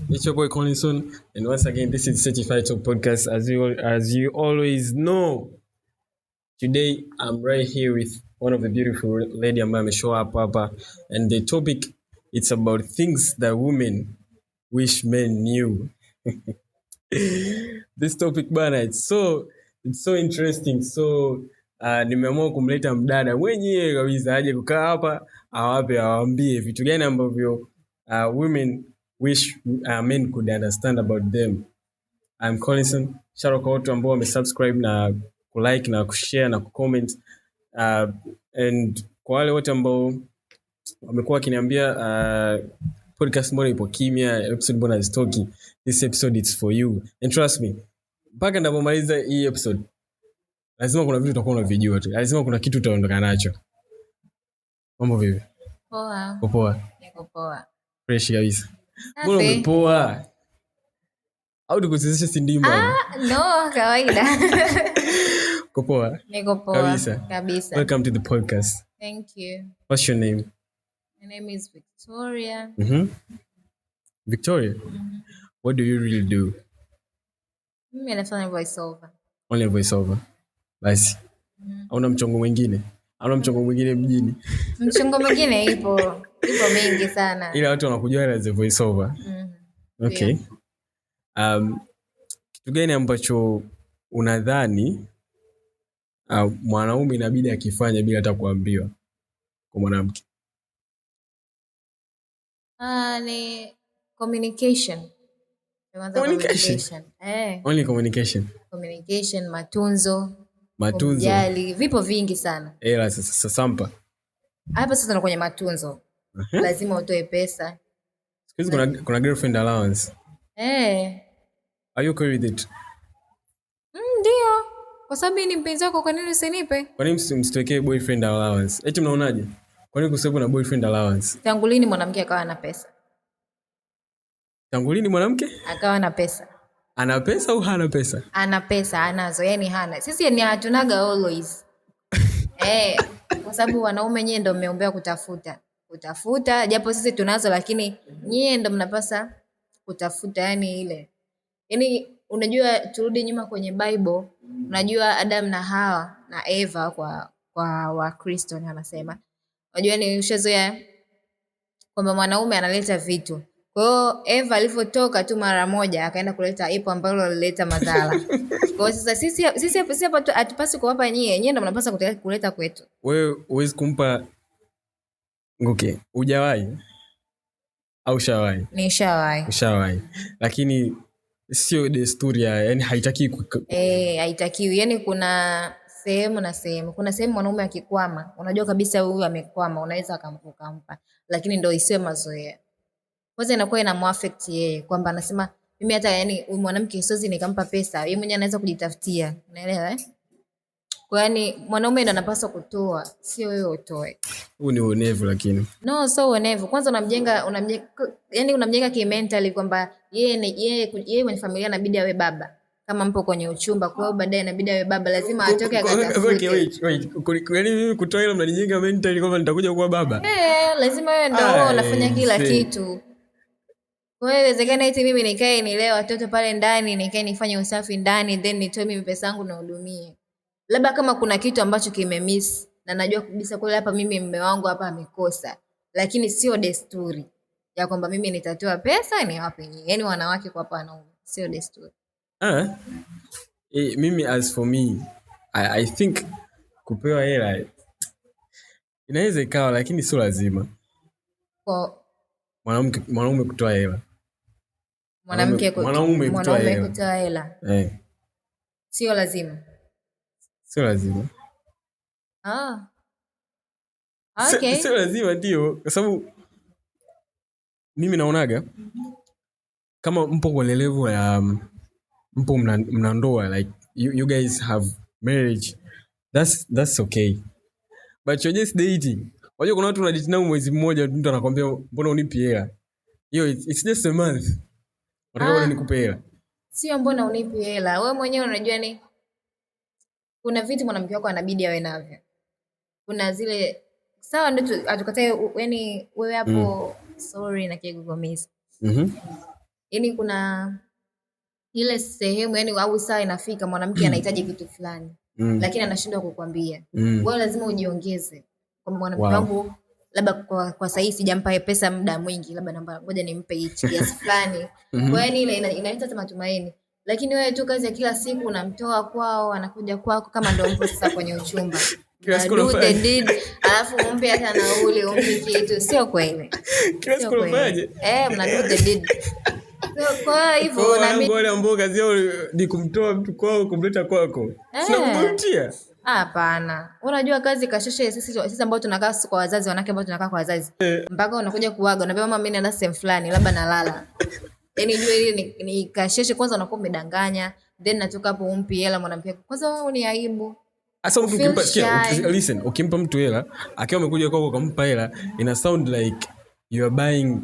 It's your boy Collinson, and once again, this is Certified Talk Podcast. As you always know, today I'm right here with one of the beautiful lady ambaye show up hapa, and the topic it's about things that women wish men knew. This topic bana, it's so interesting. So nimeamua kumleta mdada mwenyewe kabisa aje kukaa hapa awaambie vitu gani ambavyo women wish men could understand about them. I'm Collison. Shout out kwa watu ambao wamesubscribe na kulike na kushare na kucomment, and kwa wale wote ambao wamekuwa wakiniambia podcast mbona ipo kimya, episode mbona hazitoki, this episode it's for you. And trust me, mpaka ndapomaliza hii episode lazima kuna vitu utakuwa unavijua tu, lazima kuna kitu utaondoka nacho. Mambo vipi? Poa. Poa. Niko poa. Fresh kabisa. Mbona umepoa? Au tukusizisha sindimba? No, kawaida. Uko poa? Niko poa. Kabisa. Welcome to the podcast. Thank you. What's your name? My name is Victoria. Victoria? What do you really do? Mimi nafanya voiceover. Only voiceover? Basi. Hauna mchongo mwingine? Hauna mchongo mwingine mjini? Mchongo mwingine ipo mingi sana. Ila watu wanakujua as a voiceover. Okay. Kitu gani ambacho unadhani mwanaume inabidi akifanya bila hata kuambiwa kwa mwanamke? Ni communication. Communication. Only communication. Communication, matunzo. Kumjali, vipo vingi sana. Sasa sampa. Hapa sasa kwenye matunzo. Lazima utoe pesa. Sikizi kuna girlfriend allowance. Are you okay with it? Ndio. Kwa sababu ni mpenzi wako, kwa nini usinipe? Kwa nini msitwekee boyfriend allowance? Eti mnaonaje? Kwa nini kusebu na boyfriend allowance? Tangu lini mwanamke akawa na pesa? Tangu lini mwanamke? Akawa na pesa. Ana pesa au hana pesa? Ana pesa, anazo, yani hana. Sisi ni hatunaga always. Kwa sababu wanaume nyie ndio mmeombea kutafuta, japo sisi tunazo, lakini nyie ndio mnapasa kutafuta, yani ile. Yani unajua, turudi nyuma kwenye Bible, unajua Adam na Hawa na Eva kwa Wakristo wanasema. Unajua ni ushazoea kwamba mwanaume analeta vitu. Kwa hiyo Eva alipotoka tu mara moja akaenda kuleta ipo ambalo alileta madhara. Kwa hiyo sasa sisi hapa hatupasi kuwapa nyie ndio mnapaswa kuleta kwetu. Wewe huwezi kumpa. Okay, hujawahi au shawahi? Nishawahi. Ushawahi. Lakini sio desturi, yani haitakiwi. Haitakiwi. Yani kuna sehemu na sehemu. Kuna sehemu mwanaume akikwama, unajua kabisa huyu amekwama, unaweza akampa. Lakini ndio isiwe mazoea. Kwanza inakuwa inamuaffect yeye kwamba anasema mimi hata yani mwanamke siwezi nikampa pesa, yeye mwenyewe anaweza kujitafutia. Unaelewa Kwa yani mwanaume ndo anapaswa kutoa, sio wewe utoe. Huu ni uonevu lakini. No, so uonevu. Kwanza unamjenga kimentally kwamba yeye kwenye familia inabidi awe baba. Kama mpo kwenye uchumba, kwa hiyo baadaye inabidi awe baba, lazima atoke akatafute. Wait. Kwani mimi kutoa ile mnanijenga mentally kwamba nitakuja kuwa baba? Lazima wewe ndio unafanya kila kitu. Kwa hiyo inawezekana eti mimi nikae nilee watoto pale ndani, nikae nifanye usafi ndani, then nitoe mimi pesa yangu na hudumie. Labda kama kuna kitu ambacho kimemiss na najua kabisa kule hapa mimi mume wangu hapa amekosa. Lakini sio desturi ya kwamba mimi nitatoa pesa niwape nyinyi. Yaani wanawake kwa hapa wanaume, sio desturi. Mimi as for me, I think kupewa hela inaweza ikawa, lakini sio lazima. Kwa mwanaume kutoa hela. Mwanaume kutoa hela. Sio lazima. Sio lazima. Okay. Sio lazima ndio, kwa sababu mimi naonaga kama mpo kwa level ya mpo mna ndoa, like you guys have marriage, that's okay, but you're just dating. Unajua kuna watu wanadate nao mwezi mmoja, mtu anakuambia mbona unipi hela? Hiyo it's just a month. Unataka nikupe hela? Sio mbona unipi hela. Wewe mwenyewe unajua ni kuna vitu mwanamke wako anabidi awe navyo. Kuna zile sawa ndio atukatae, yani wewe hapo sorry na kigugumizi. yani kuna ile sehemu yani au saa inafika mwanamke anahitaji kitu fulani lakini anashindwa kukwambia. Wewe lazima ujiongeze kwamba mwanamke wangu labda kwa sasa hivi sijampa pesa muda mwingi, labda namba ngoja nimpe hichi kiasi fulani. Kwa hiyo ile inaleta matumaini. Lakini wewe tu kazi ya kila siku unamtoa kwao anakuja kwako kama ndio mpo sasa kwenye uchumba. Do the deed, alafu umpe hata nauli, umpe kitu, sio kweli. Kila siku unafanyaje? Mna do the deed. Kwa hivyo na mimi wale ambao kazi yao ni kumtoa mtu kwao kumleta kwako. Sina kumtia. Hapana. Unajua kazi kasheshe sisi ambao tunakaa kwa wazazi, wanawake ambao tunakaa kwa wazazi. Mpaka unakuja kuaga, unaambia mama mimi naenda sehemu fulani, labda nalala. Yaani jua ile ni kasheshe, kwanza unakuwa umedanganya, then natoka hapo umpi hela mwanamke. Kwanza wewe ni aibu. Asa mtu ukimpa, listen, ukimpa mtu hela, akiwa amekuja kwako ukampa hela, ina sound like you are buying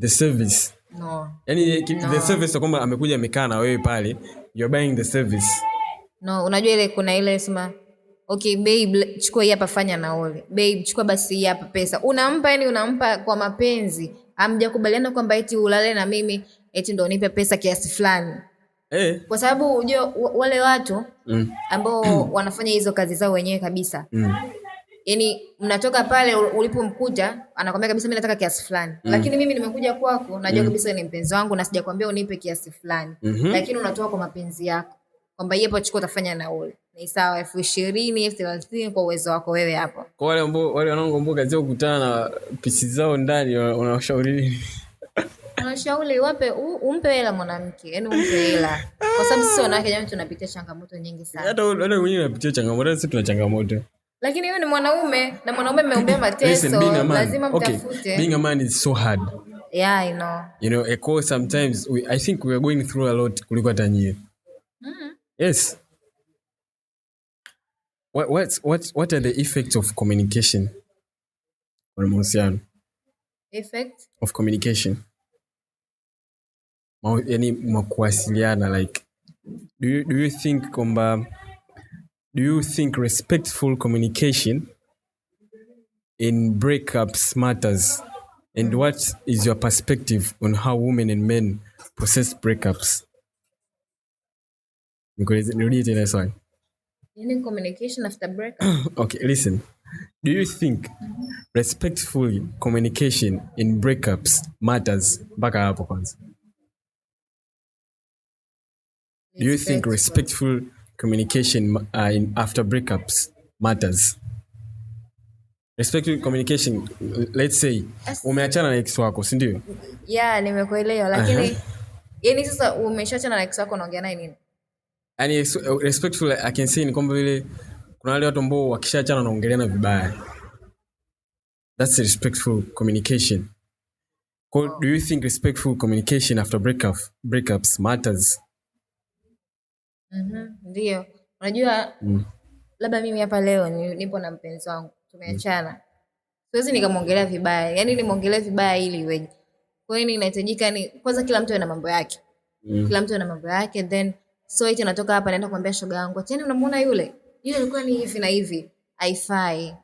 the service. No. Yaani the service kwamba amekuja amekaa na wewe pale, you are buying the service. No, unajua ile kuna ile sema okay babe, chukua hii hapa, fanya nauli. Babe, chukua basi hii hapa pesa. Unampa yani unampa kwa mapenzi. Hamjakubaliana kwamba eti ulale na mimi, eti ndio unipe pesa kiasi fulani. Kwa sababu unajua wale watu ambao wanafanya hizo kazi zao wenyewe kabisa. Yaani mnatoka pale ulipomkuta anakuambia kabisa mimi nataka kiasi fulani. Lakini mimi nimekuja kwako, najua kabisa ni mpenzi wangu na sijakwambia unipe kiasi fulani. Lakini unatoa kwa mapenzi yako. Kwamba hapo chukua utafanya nauli. Ni sawa 20,000, 30,000 kwa uwezo wako wewe hapo. Kwa wale ambao wanaongomboka kazi kukutana na pisi zao ndani, unawashauri nini? Unashauri wape umpe hela mwanamke, yaani umpe hela. Kwa sababu sisi wanawake jamani tunapitia changamoto nyingi sana. Hata wenyewe unapitia changamoto, sisi tuna changamoto. Lakini wewe ni mwanaume na mwanaume ameombea mateso, lazima mtafute. Okay, being a man is so hard. Yeah, I know. You know, of course sometimes I think we are going through a lot kuliko hata nyie. Yes. What are the effects of communication? Effect of communication. Yani mwakuwasiliana, like do you think respectful communication in breakups matters, and what is your perspective on how women and men process breakups? Nirudie tena swali. In communication after breakup. Okay, listen. Do you think respectful communication in breakups matters? Mpaka hapo kwanza. Do you think respectful communication in after breakups matters? Respectful communication, let's say umeachana na ex wako, si ndio? Yeah, nimekuelewa, lakini yani sasa umeshaachana na ex wako unaongea naye nini? Yani respectful I can say ni kwamba vile kuna wale watu ambao wakishaachana wanaongeleana vibaya. That's respectful communication. Do you think respectful communication after breakups matters? Ndio. Unajua labda mimi hapa leo nipo na mpenzi wangu, tumeachana. Siwezi nikamwongelea vibaya. Yaani nimwongelee vibaya ili iweje? Kwa hiyo inahitajika ni kwanza kila mtu ana mambo yake. Kila mtu ana mambo yake, then so eti natoka hapa naenda kumwambia shoga yangu, "Tena unamuona yule? Yule alikuwa ni hivi na hivi." Haifai.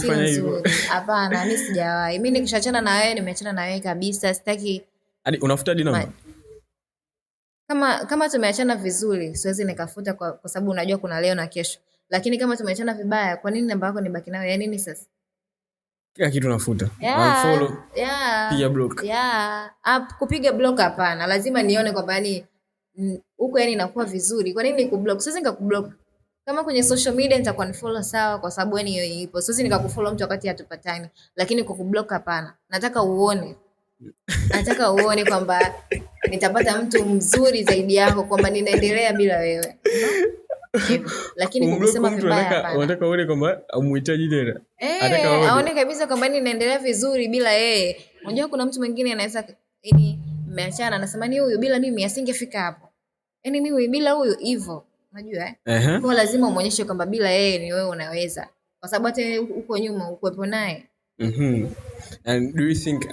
Si nzuri. Hapana, mimi sijawahi. Mimi nikishaachana na wewe, nimeachana na wewe kabisa. Sitaki hadi unafuta hadi namba. Kama tumeachana vizuri, siwezi nikafuta kwa sababu unajua kuna leo na kesho. Lakini kama tumeachana vibaya, kwa nini namba yako nibaki nayo? Ya nini sasa? Kila kitu nafuta. Unfollow. Piga block. Kupiga block hapana. Lazima nione kwamba yani huko yani inakuwa vizuri. Kwa nini nikublock? Siwezi nikakublock. Kama kwenye social media nitakuwa nifollow sawa kwa sababu yani hiyo ipo. Siwezi nikakufollow mtu wakati hatupatani. Lakini kukublock hapana. Nataka uone kwamba nitapata mtu mzuri zaidi yako, kwamba ninaendelea bila wewe. Lakini kusema vibaya hapana. Unataka uone kwamba umuhitaji tena. Aone kabisa kwamba ninaendelea vizuri bila yeye. Unajua kuna mtu mwingine anaweza yani mmeachana anasema ni huyu bila mimi asingefika hapo. Yaani mimi bila huyu hivyo. Unajua Kwa lazima umuonyeshe kwamba bila yeye ni wewe unaweza. Kwa sababu hata uko nyuma ukuepo naye. And do you think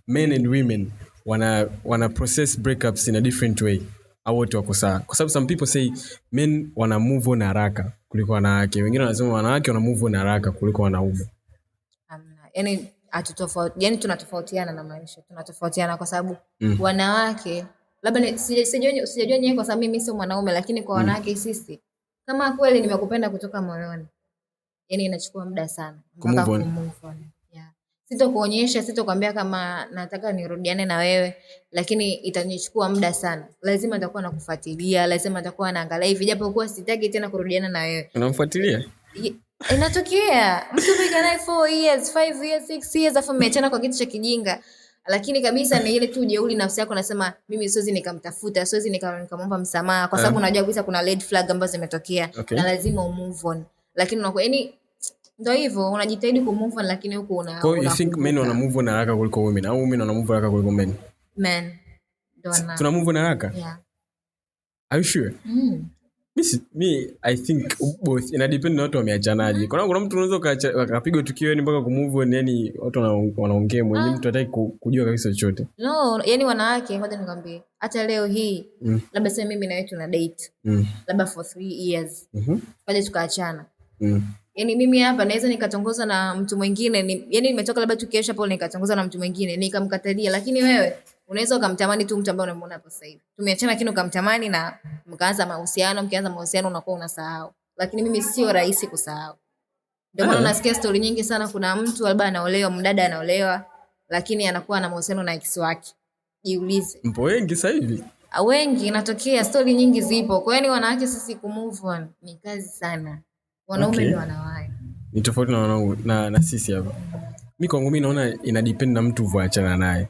men and women wana process breakups in a different way? Au wote wako sawa? Kwa sababu some people say men wana move on haraka kuliko wanawake. Wengine wanasema wanawake wana move on haraka kuliko wanaume. Yaani yani tunatofautiana na maisha, tunatofautiana kwa sababu wanawake labda sijajua nyewe kwa sababu mimi sio mwanaume, lakini kwa wanawake sisi, kama kweli nimekupenda kutoka moyoni, yani inachukua muda sana mpaka kumove on. Yeah. Sitokuonyesha, sitokuambia kama nataka nirudiane na wewe, lakini itanichukua muda sana. Lazima nitakuwa nakufuatilia, lazima nitakuwa naangalia hivi, japokuwa sitaki tena kurudiana na wewe. Unamfuatilia? Inatokea mtu piga naye 4 years 5 years 6 years afa mmeachana kwa kitu cha kijinga, lakini kabisa ni ile tu jeuri nafsi yako nasema mimi siwezi nikamtafuta, siwezi nikamwomba msamaha kwa sababu unajua kabisa kuna red flag ambazo zimetokea, na lazima move on, lakini unakuwa yani ndio hivyo unajitahidi ku move on, lakini huko una so you think men wana move on haraka kuliko women au women wana move on haraka kuliko men? Men tuna move on haraka? Yeah. Are you sure? Me I think both ina depend na watu wameachanaje. Kuna mtu unaweza akapiga tukio yani mpaka kumove on, yani watu wanaongea mwenyewe, mtu hataki kujua kabisa chochote. No, yani wanawake, ngoja nikwambie, hata leo hii labda sasa mimi na wewe tuna date labda for 3 years baada tukaachana. Yani mimi hapa naweza nikatongoza na mtu mwingine, yani nimetoka labda tukiesha pole nikatongoza na mtu mwingine nikamkatalia, lakini wewe unaweza ukamtamani tu mtu ambaye unamuona hapo sasa hivi. Tumeachana lakini ukamtamani na mkaanza mahusiano unakuwa unasahau. Lakini mimi sio rahisi kusahau. Ndio maana nasikia story nyingi sana, kuna mtu labda anaolewa, mdada anaolewa, lakini anakuwa na mahusiano na ex wake. Jiulize. Mpo wengi sasa hivi? Wengi, inatokea, story nyingi zipo. Kwa hiyo wanawake sisi ku move on ni kazi sana. Wanaume ndio wanawake. Ni tofauti na wanaume na sisi hapa. Mimi kwangu mimi naona ina depend na mtu uvoachana naye.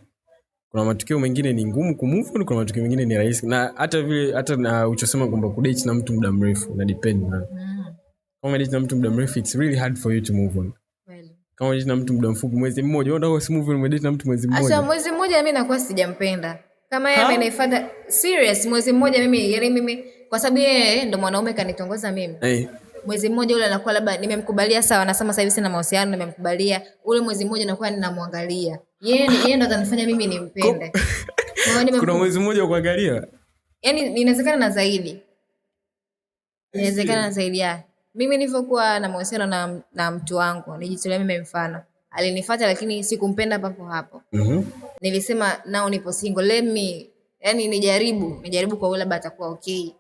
Kuna matukio mengine ni ngumu kumove on, kuna matukio mengine ni rahisi. Na hata na uchosema kwamba kudate na mtu muda mrefu na depend na. Kama date na mtu muda mrefu, it's really hard for you to move on. Kweli. Kama date na mtu muda mfupi, mwezi mmoja, unataka usimove on, date na mtu mwezi mmoja. Acha mwezi mmoja mimi nakuwa sijampenda. Kama yeye amenifuata serious mwezi mmoja mimi kwa sababu yeye ndo mwanaume kanitongoza mimi. Mwezi mmoja ule anakuwa labda nimemkubalia sawa, nasema sasa hivi sina mahusiano, nimemkubalia. Ule mwezi mmoja nakuwa ninamwangalia. Yeye ndo atanifanya mimi nimpende. Kuna mwezi mmoja kuangalia? Yaani inawezekana na zaidi. Inawezekana na zaidi ya. Mimi nilivyokuwa na mahusiano na mtu wangu, nijitolea mimi mfano. Alinifuata lakini sikumpenda papo hapo. Nilisema nao nipo single, let me yani nijaribu kwa ule labda atakuwa okay.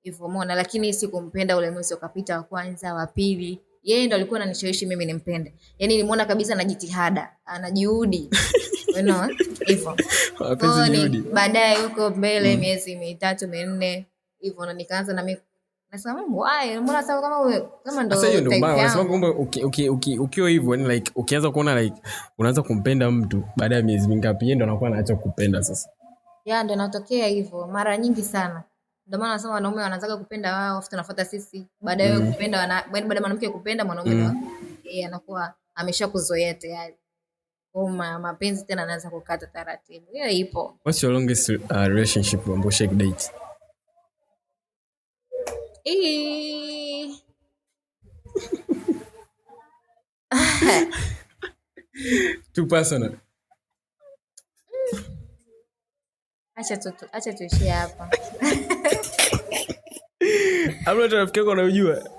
Hivyo umeona, lakini sikumpenda. Ule mwezi ukapita, wa kwanza, wa pili, yeye ndo alikuwa ananishawishi mimi nimpende. Yaani nilimuona kabisa ana jitihada, ana juhudi. Unaona? Hivyo. Baadaye huko mbele miezi 3 4 hivyo, na nikaanza na mimi nasema why mbona sasa kama ndo sasa hiyo ndio mbaya. Unasema kwamba ukiwa hivyo yani like ukianza kuona like unaanza kumpenda mtu baada ya miezi mingapi, yeye ndo anakuwa anaacha kupenda sasa. Ndio inatokea hivyo mara nyingi sana. Ndio maana nasema wanaume wanaanza kupenda wao afu tunafuata sisi baada ya kupenda baada mwanamke kupenda mwanaume ndo yeye anakuwa ameshakuzoea tayari. Kwa mapenzi tena anaanza kukata taratibu. Hiyo ipo. What's your longest relationship ambayo shake date? Too personal. Acha tuishie hapa. Hamna rafiki yako unajua?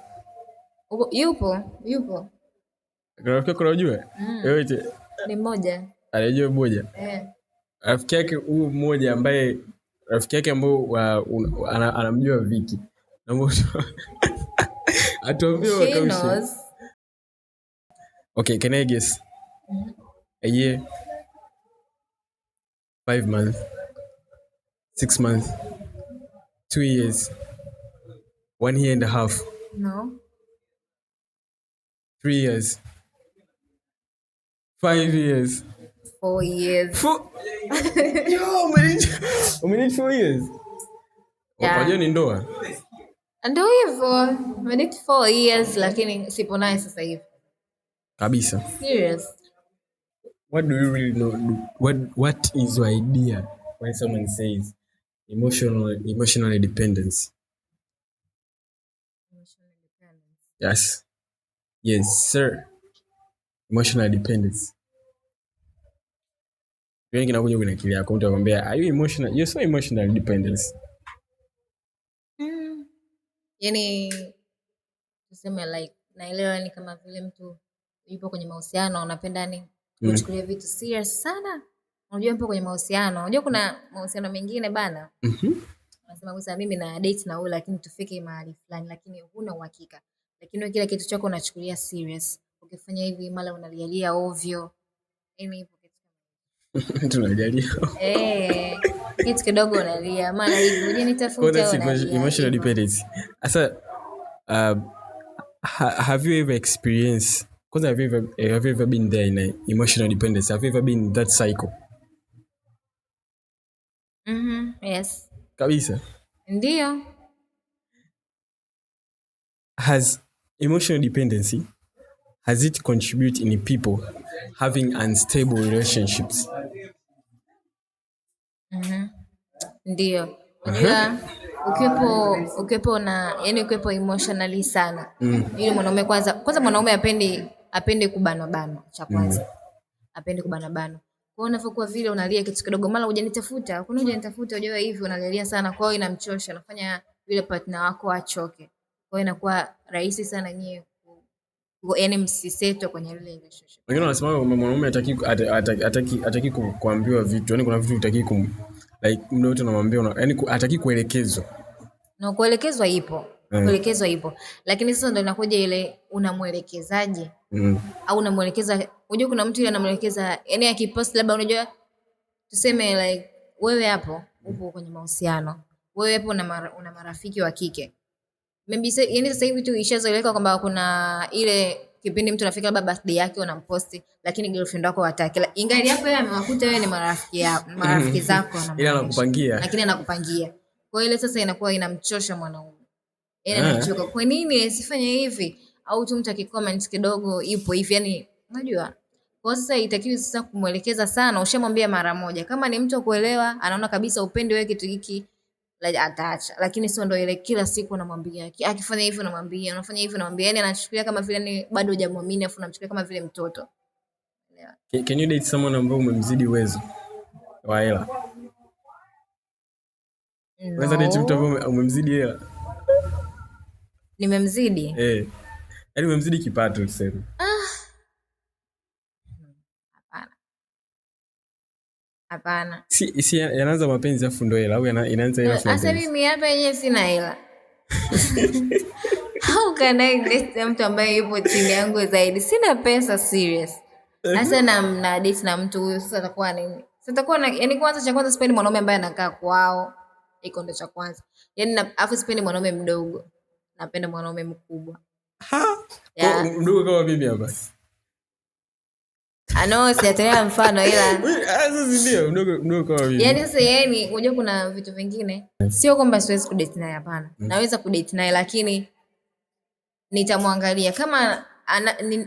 Yupo. Rafiki yako unajua? Yote. Ni mmoja. Anajua mmoja? Rafiki yake huyu mmoja ambaye rafiki yake ambao anamjua Viki. Atuambie wakaushi. Okay, can I guess? A year, 5 months, 6 months, 2 years, 1 year and a half. No. 3 years, 5 years, 4 years. Yo, umenit 4 years. Wajua ni ndoa? Ndio hivyo. Umenit 4 years lakini sipo naye sasa hivi. Kabisa. Serious. What do you really know? What is your idea when someone says emotional dependence? Emotional dependence. Yes, sir. Emotional dependence. Wengi nakuja kwenye akili yako mtu akwambia, are you emotional? You're so emotional dependence. Yaani tuseme like naelewa ni kama vile mtu yupo kwenye mahusiano anapenda umechukulia vitu serious sana. Unajua mpo kwenye mahusiano. Unajua kuna mahusiano mengine bana. Unasema kwamba mimi na date na huyu lakini tufike mahali fulani, lakini huna uhakika. Lakini wewe kila kitu chako unachukulia serious. Ukifanya hivi mara unalialia ovyo. Yaani hivyo kitu. Tunajalia. Kitu kidogo unalia, mara hivi uje nitafuta au unalia. Emotional dependency. Asa have you ever experienced, because have you ever been there in a emotional dependency? Have you ever been in that cycle? Yes. Kabisa. Ndio. Has emotional dependency, has it contributed in people having unstable relationships? Ndio. Unajua ukiwepo na yani ukiwepo emotionally sana. Yule mwanaume kwanza mwanaume apendi kubanwa cha kwanza. Apendi kubanwa. Kwa hiyo unapokuwa vile unalia kitu kidogo, mara hujanitafuta, kuna hujanitafuta, unajua hivi unalialia sana, kwa hiyo inamchosha, unafanya yule partner wako achoke. Kwa hiyo inakuwa rahisi sana nyie yaani msiseto kwenye ile relationship. Wengine wanasema mwanaume hataki kuambiwa vitu, yani kuna vitu hataki like muda wote unamwambia, yani hataki kuelekezwa. Na kuelekezwa ipo. Kuelekezwa ipo. Lakini sasa ndio inakuja ile unamuelekezaje? Au unamuelekeza, unajua kuna mtu ile anamuelekeza, yani akipost labda unajua tuseme like wewe hapo upo kwenye mahusiano. Wewe hapo una marafiki wa kike. Maybe yani sasa hivi tu ishazoeleka kwamba kuna ile kipindi mtu anafika labda birthday yake unamposti, lakini girlfriend wako hataki. Ingali hapo yeye amewakuta wewe ni marafiki zako ila anakupangia. Lakini anakupangia. Kwa hiyo ile sasa inakuwa inamchosha mwanaume. Yaani anachoka. Kwa nini sifanye hivi? Au tu mtu akicomment kidogo ipo hivi, yani unajua. Kwa sasa itakiwi sasa kumuelekeza sana, ushamwambia mara moja. Kama ni mtu kuelewa, anaona kabisa upendi wewe kitu hiki, ataacha. Lakini sio ndio ile kila siku unamwambia. Akifanya hivyo unamwambia, unafanya hivyo unamwambia. Yaani anachukulia kama vile ni bado hujamwamini, afu unamchukulia kama vile mtoto. Can you date someone ambaye umemzidi uwezo wa hela? Unaweza date mtu ambaye umemzidi hela? Nimemzidi? Yaani umemzidi kipato tuseme. Hapana. Si yanaanza mapenzi afu ndo hela au inaanza hela afu? Sasa mimi hapa yenyewe sina hela. How can I date mtu ambaye yupo chini yangu zaidi? Sina pesa serious. Sasa na date na mtu huyo sasa atakuwa nini? Sasa atakuwa yani kwanza cha kwanza sipendi mwanaume ambaye anakaa kwao. Iko ndo cha kwanza. Yaani afu sipendi mwanaume mdogo. Napenda mwanaume mkubwa. Mdogo kama mimi hapa. Sijatolea mfano ila sasa ndio mdogo kama mimi. Yaani sasa unajua kuna vitu vingine sio kwamba siwezi kudate naye, hapana. Naweza kudate naye lakini nitamwangalia kama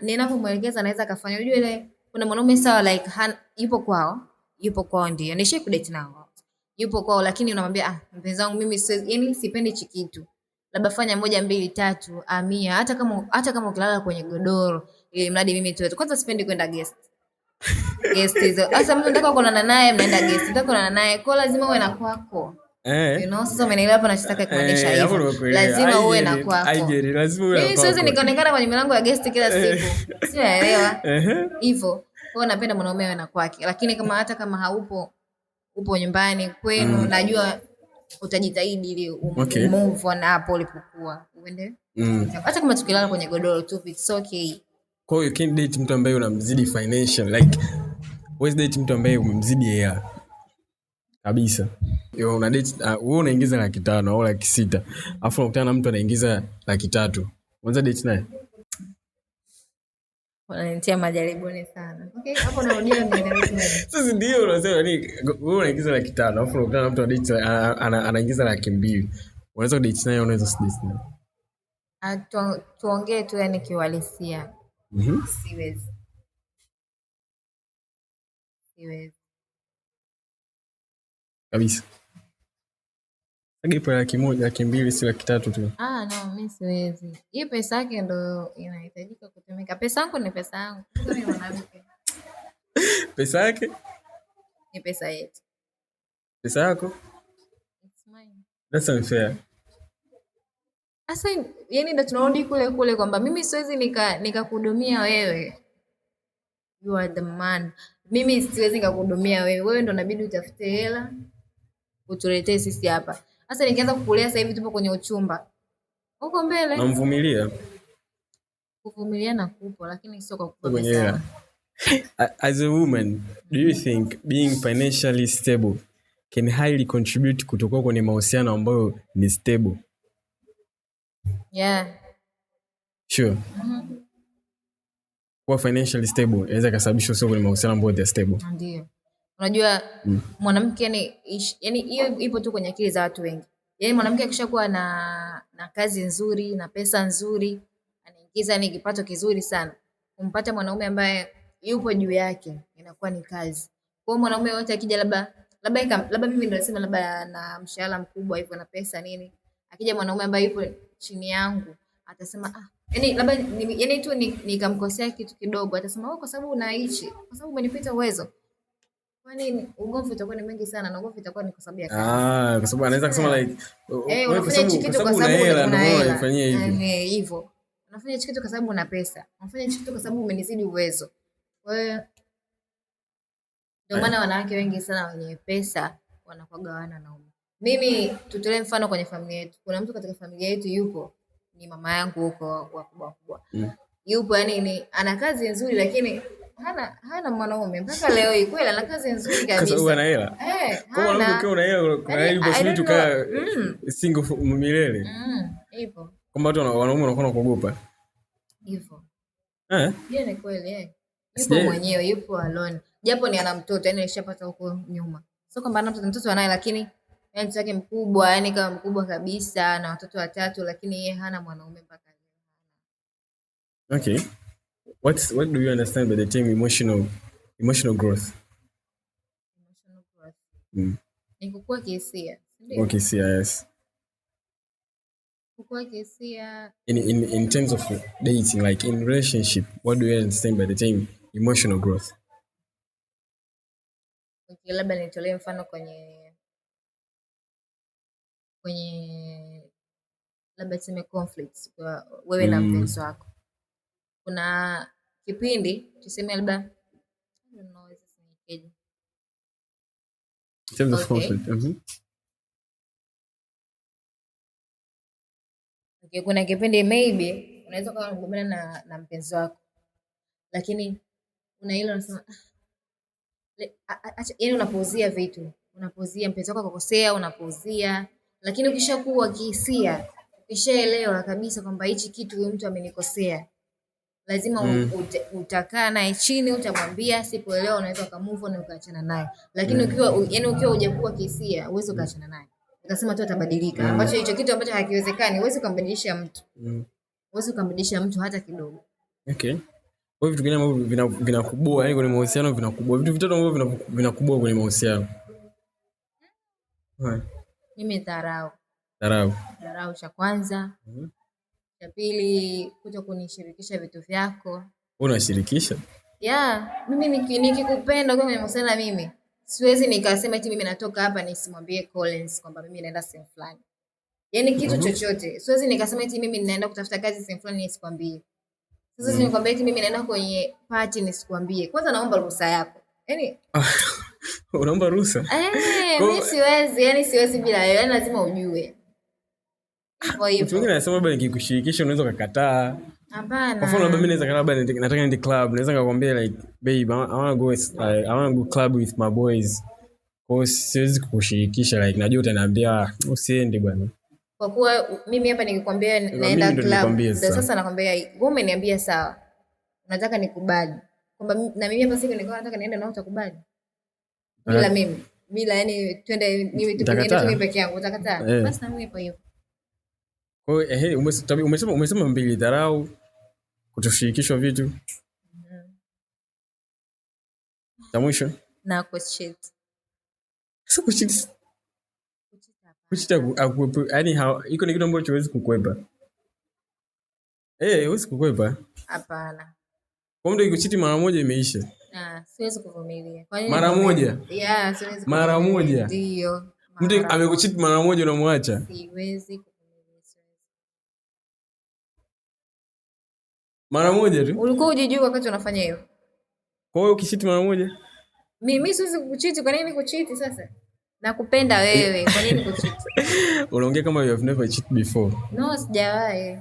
ninapomwelekeza anaweza kafanya. Unajua ile kuna mwanaume sawa like yupo kwao ndio. Nishi kudate nao. Yupo kwao lakini unamwambia mpenzi wangu mimi yani sipendi hichi kitu. Labda fanya 1 2 3 amia, hata kama ukilala kwenye godoro ili mradi mimi tuwe. Kwanza sipendi kwenda guest hizo. Sasa mtu nataka kuonana naye, mnaenda guest. Nataka kuonana naye, kwa lazima uwe na kwako. You know, sasa umeelewa hapo nachotaka kumaanisha hivyo. Lazima uwe na kwako. Lazima uwe na kwako. Siwezi nikaonekana kwenye milango ya guest kila siku. Sielewa. Hivyo. Kwa napenda mwanaume awe na kwake. Lakini hata kama haupo, upo nyumbani kwenu, najua utajitahidi ili move on hapo ulipokuwa. Uende? Hata kama tukilala kwenye godoro tu, it's okay. Kwa hiyo you can't date mtu ambaye unamzidi financial, like wewe date mtu ambaye umemzidi hela kabisa. Una date wewe unaingiza 500,000 au 600,000 afu unakutana na mtu anaingiza 300,000, unaweza date naye? Wananitia majaribuni sana. Okay, hapo narudia nielewe. Sasa ndio unasema wewe unaingiza 500,000 afu unakutana na mtu anaingiza 200,000, unaweza kudate naye? Unaweza sidate naye? Tuongee tu yani kiuhalisia. Siwezi. Kabisa. Agipo 100,000, 200,000 si 300,000 tu. No, mimi siwezi. Hiyo pesa yake ndo inahitajika kutumika. Pesa yangu ni pesa yangu. Mimi mwanamke. Pesa yake ni pesa yetu. Pesa yako? It's mine. That's unfair. Asa yani ndo tunarudi kule kwamba mimi siwezi nikakuhudumia wewe. You are the man. Mimi siwezi nikakuhudumia wewe. Wewe ndo inabidi utafute hela utuletee sisi hapa. Sasa nikianza kukulea sasa hivi tupo kwenye uchumba. Huko mbele Namvumilia. kuvumiliana kupo lakini sio kwa kupa Kwenye pesa. hela. As a woman, do you think being financially stable can highly contribute kutokuwa kwenye mahusiano ambayo ni stable? Yeah. Sure. Kuwa financially stable inaweza kusababisha usio kwenye mahusiano ambayo they are stable. Ndio. Unajua mwanamke yani hiyo ipo tu kwenye akili za watu wengi. Yaani mwanamke akishakuwa na kazi nzuri, na pesa nzuri, anaingiza ni kipato kizuri sana. Kumpata mwanaume ambaye yupo juu yake inakuwa ni kazi. Kwa hiyo mwanaume yote akija labda mimi ndio nasema labda na mshahara mkubwa hivyo na pesa nini. Akija mwanaume ambaye yupo chini yangu atasema yani labda yani tu nikamkosea kitu kidogo atasema kwa sababu unaishi, kwa sababu umenipita uwezo. Kwani ugomvi utakuwa ni mengi sana na ugomvi utakuwa ni kwa sababu ya kazi. Kwa sababu anaweza kusema like unafanya hichi kitu kwa sababu una hela. Unafanyia hivi. Hivyo. Unafanya hichi kitu kwa sababu una pesa. Unafanya hichi kitu kwa sababu umenizidi uwezo. Kwa hiyo ndio maana wanawake wengi sana wenye pesa wanakuwa wana wanaume. Mimi tutolee mfano kwenye familia yetu. Kuna mtu katika familia yetu yupo ni mama yangu huko wakubwa. Yupo yani ana kazi nzuri lakini hana mwanaume mpaka leo hii. Kweli ana kazi nzuri kabisa. Kwa sababu ana hela. Kwa mwanamke ukiwa una hela kuna hivyo sisi tukaa single milele. Hivyo. Kwamba watu wanaume wanakuwa kuogopa. Hivyo. Hiyo ni kweli Yupo mwenyewe, yupo alone. Japo ni ana mtoto, yani alishapata huko nyuma. Sio kwamba ana mtoto anaye lakini yani mtoto wake mkubwa, yani kama mkubwa kabisa na watoto 3 lakini yeye hana mwanaume mpaka leo. Okay. What do you understand by the term emotional growth? Emotional growth. Ni kukua kihisia. Okay, yes. Kukua kihisia. In terms of dating, like in relationship, what do you understand by the term emotional growth? Okay, labda nitolee mfano kwenye labda tuseme conflicts kwa wewe na mpenzi wako. Kuna kipindi tuseme labda Okay, kuna kipindi maybe unaweza kuwa unagombana na mpenzi wako. Lakini una hilo unasema yaani unapuuzia vitu. Unapuuzia mpenzi wako akakosea, unapuuzia. Lakini ukishakuwa kihisia, ukishaelewa kabisa kwamba hichi kitu huyu mtu amenikosea. Lazima utakaa naye chini, utamwambia, sipoelewa unaweza ukamove on ukaachana naye. Lakini ukiwa hujakuwa kihisia, huwezi ukaachana naye. Utasema tu atabadilika. Ambacho hicho kitu ambacho hakiwezekani, huwezi kumbadilisha mtu. Huwezi kumbadilisha mtu hata kidogo. Okay. Kwa vitu gani ambavyo vinakubua yani kwenye mahusiano vinakubua? Vitu vitatu ambavyo vinakubua kwenye mahusiano. Mimi dharau cha kwanza. Cha pili kuto kunishirikisha vitu vyako. Unashirikisha? Mimi nikikupenda kwa kwenye mahusiano mimi siwezi nikasema eti mimi natoka hapa nisimwambie Collins kwamba mimi naenda sehemu fulani. Yaani kitu chochote. Siwezi nikasema eti mimi ninaenda kutafuta kazi sehemu fulani nisikwambie. Sasa nikwambia eti mimi naenda kwenye party nisikwambie. Kwanza naomba ruhusa yako. Yaani unaomba ruhusa? Mimi siwezi bila wewe. Yaani lazima ujue. Mtu mwingine anasema labda nikikushirikisha unaweza kukataa. Hapana. Kwa mfano labda mimi nataka niende club, naweza kukwambia like babe I want to go club with my boys. Kwa hiyo siwezi kukushirikisha like najua utaniambia usiende bwana. Kwa kuwa mimi hapa nikikwambia naenda club, sasa nakwambia wewe umeniambia sawa. Unataka nikubali. Kwamba na mimi hapa siku nilikuwa nataka niende na utakubali. Bila mimi. Bila yani twende mimi tu peke yangu utakataa. Basi na mimi ipo hiyo. Kwa hiyo umesema mbili, dharau, kutoshirikishwa vitu. Ta mwisho? Na kucheat. Sasa kucheat. Yaani iko ni kitu ambacho huwezi kukwepa. Huwezi kukwepa. Hapana. Kwa mtu ikikucheat mara moja imeisha. Siwezi kuvumilia. Kwa nini? Mara moja? Siwezi kuvumilia. Mara moja? Ndio. Mtu amekucheat mara moja unamwacha? Siwezi. Mara moja tu? Ulikuwa hujijui wakati unafanya hiyo? Kwa hiyo ukichiti mara moja? Mimi siwezi kukuchiti. Kwa nini kuchiti sasa? Nakupenda wewe, kwa nini kuchiti? Unaongea kama you have never cheated before. No, sijawahi.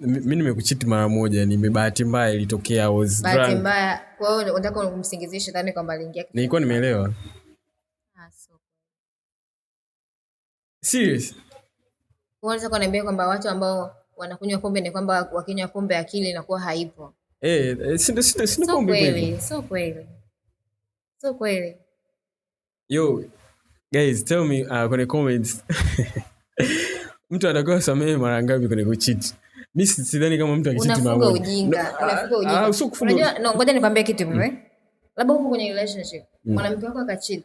Mimi nimekuchiti mara moja, bahati mbaya ilitokea, was drunk. Bahati mbaya. Kwa hiyo unataka kumsingizia shetani kwamba aliingia. Nilikuwa nimeelewa. Serious? Unaweza kuniambia kwamba watu ambao wanakunywa pombe ni kwamba wakinywa pombe akili inakuwa haipo? Sio pombe. Sio kweli. Yo, guys, tell me kwenye comments. Mtu atakuwa samehe mara ngapi kwenye kucheat? Mimi sidhani kama mtu akicheat mara moja. Unafuga ujinga. Unajua, ngoja nikwambie kitu hivi. Labda uko kwenye relationship, mwanamke wako akacheat,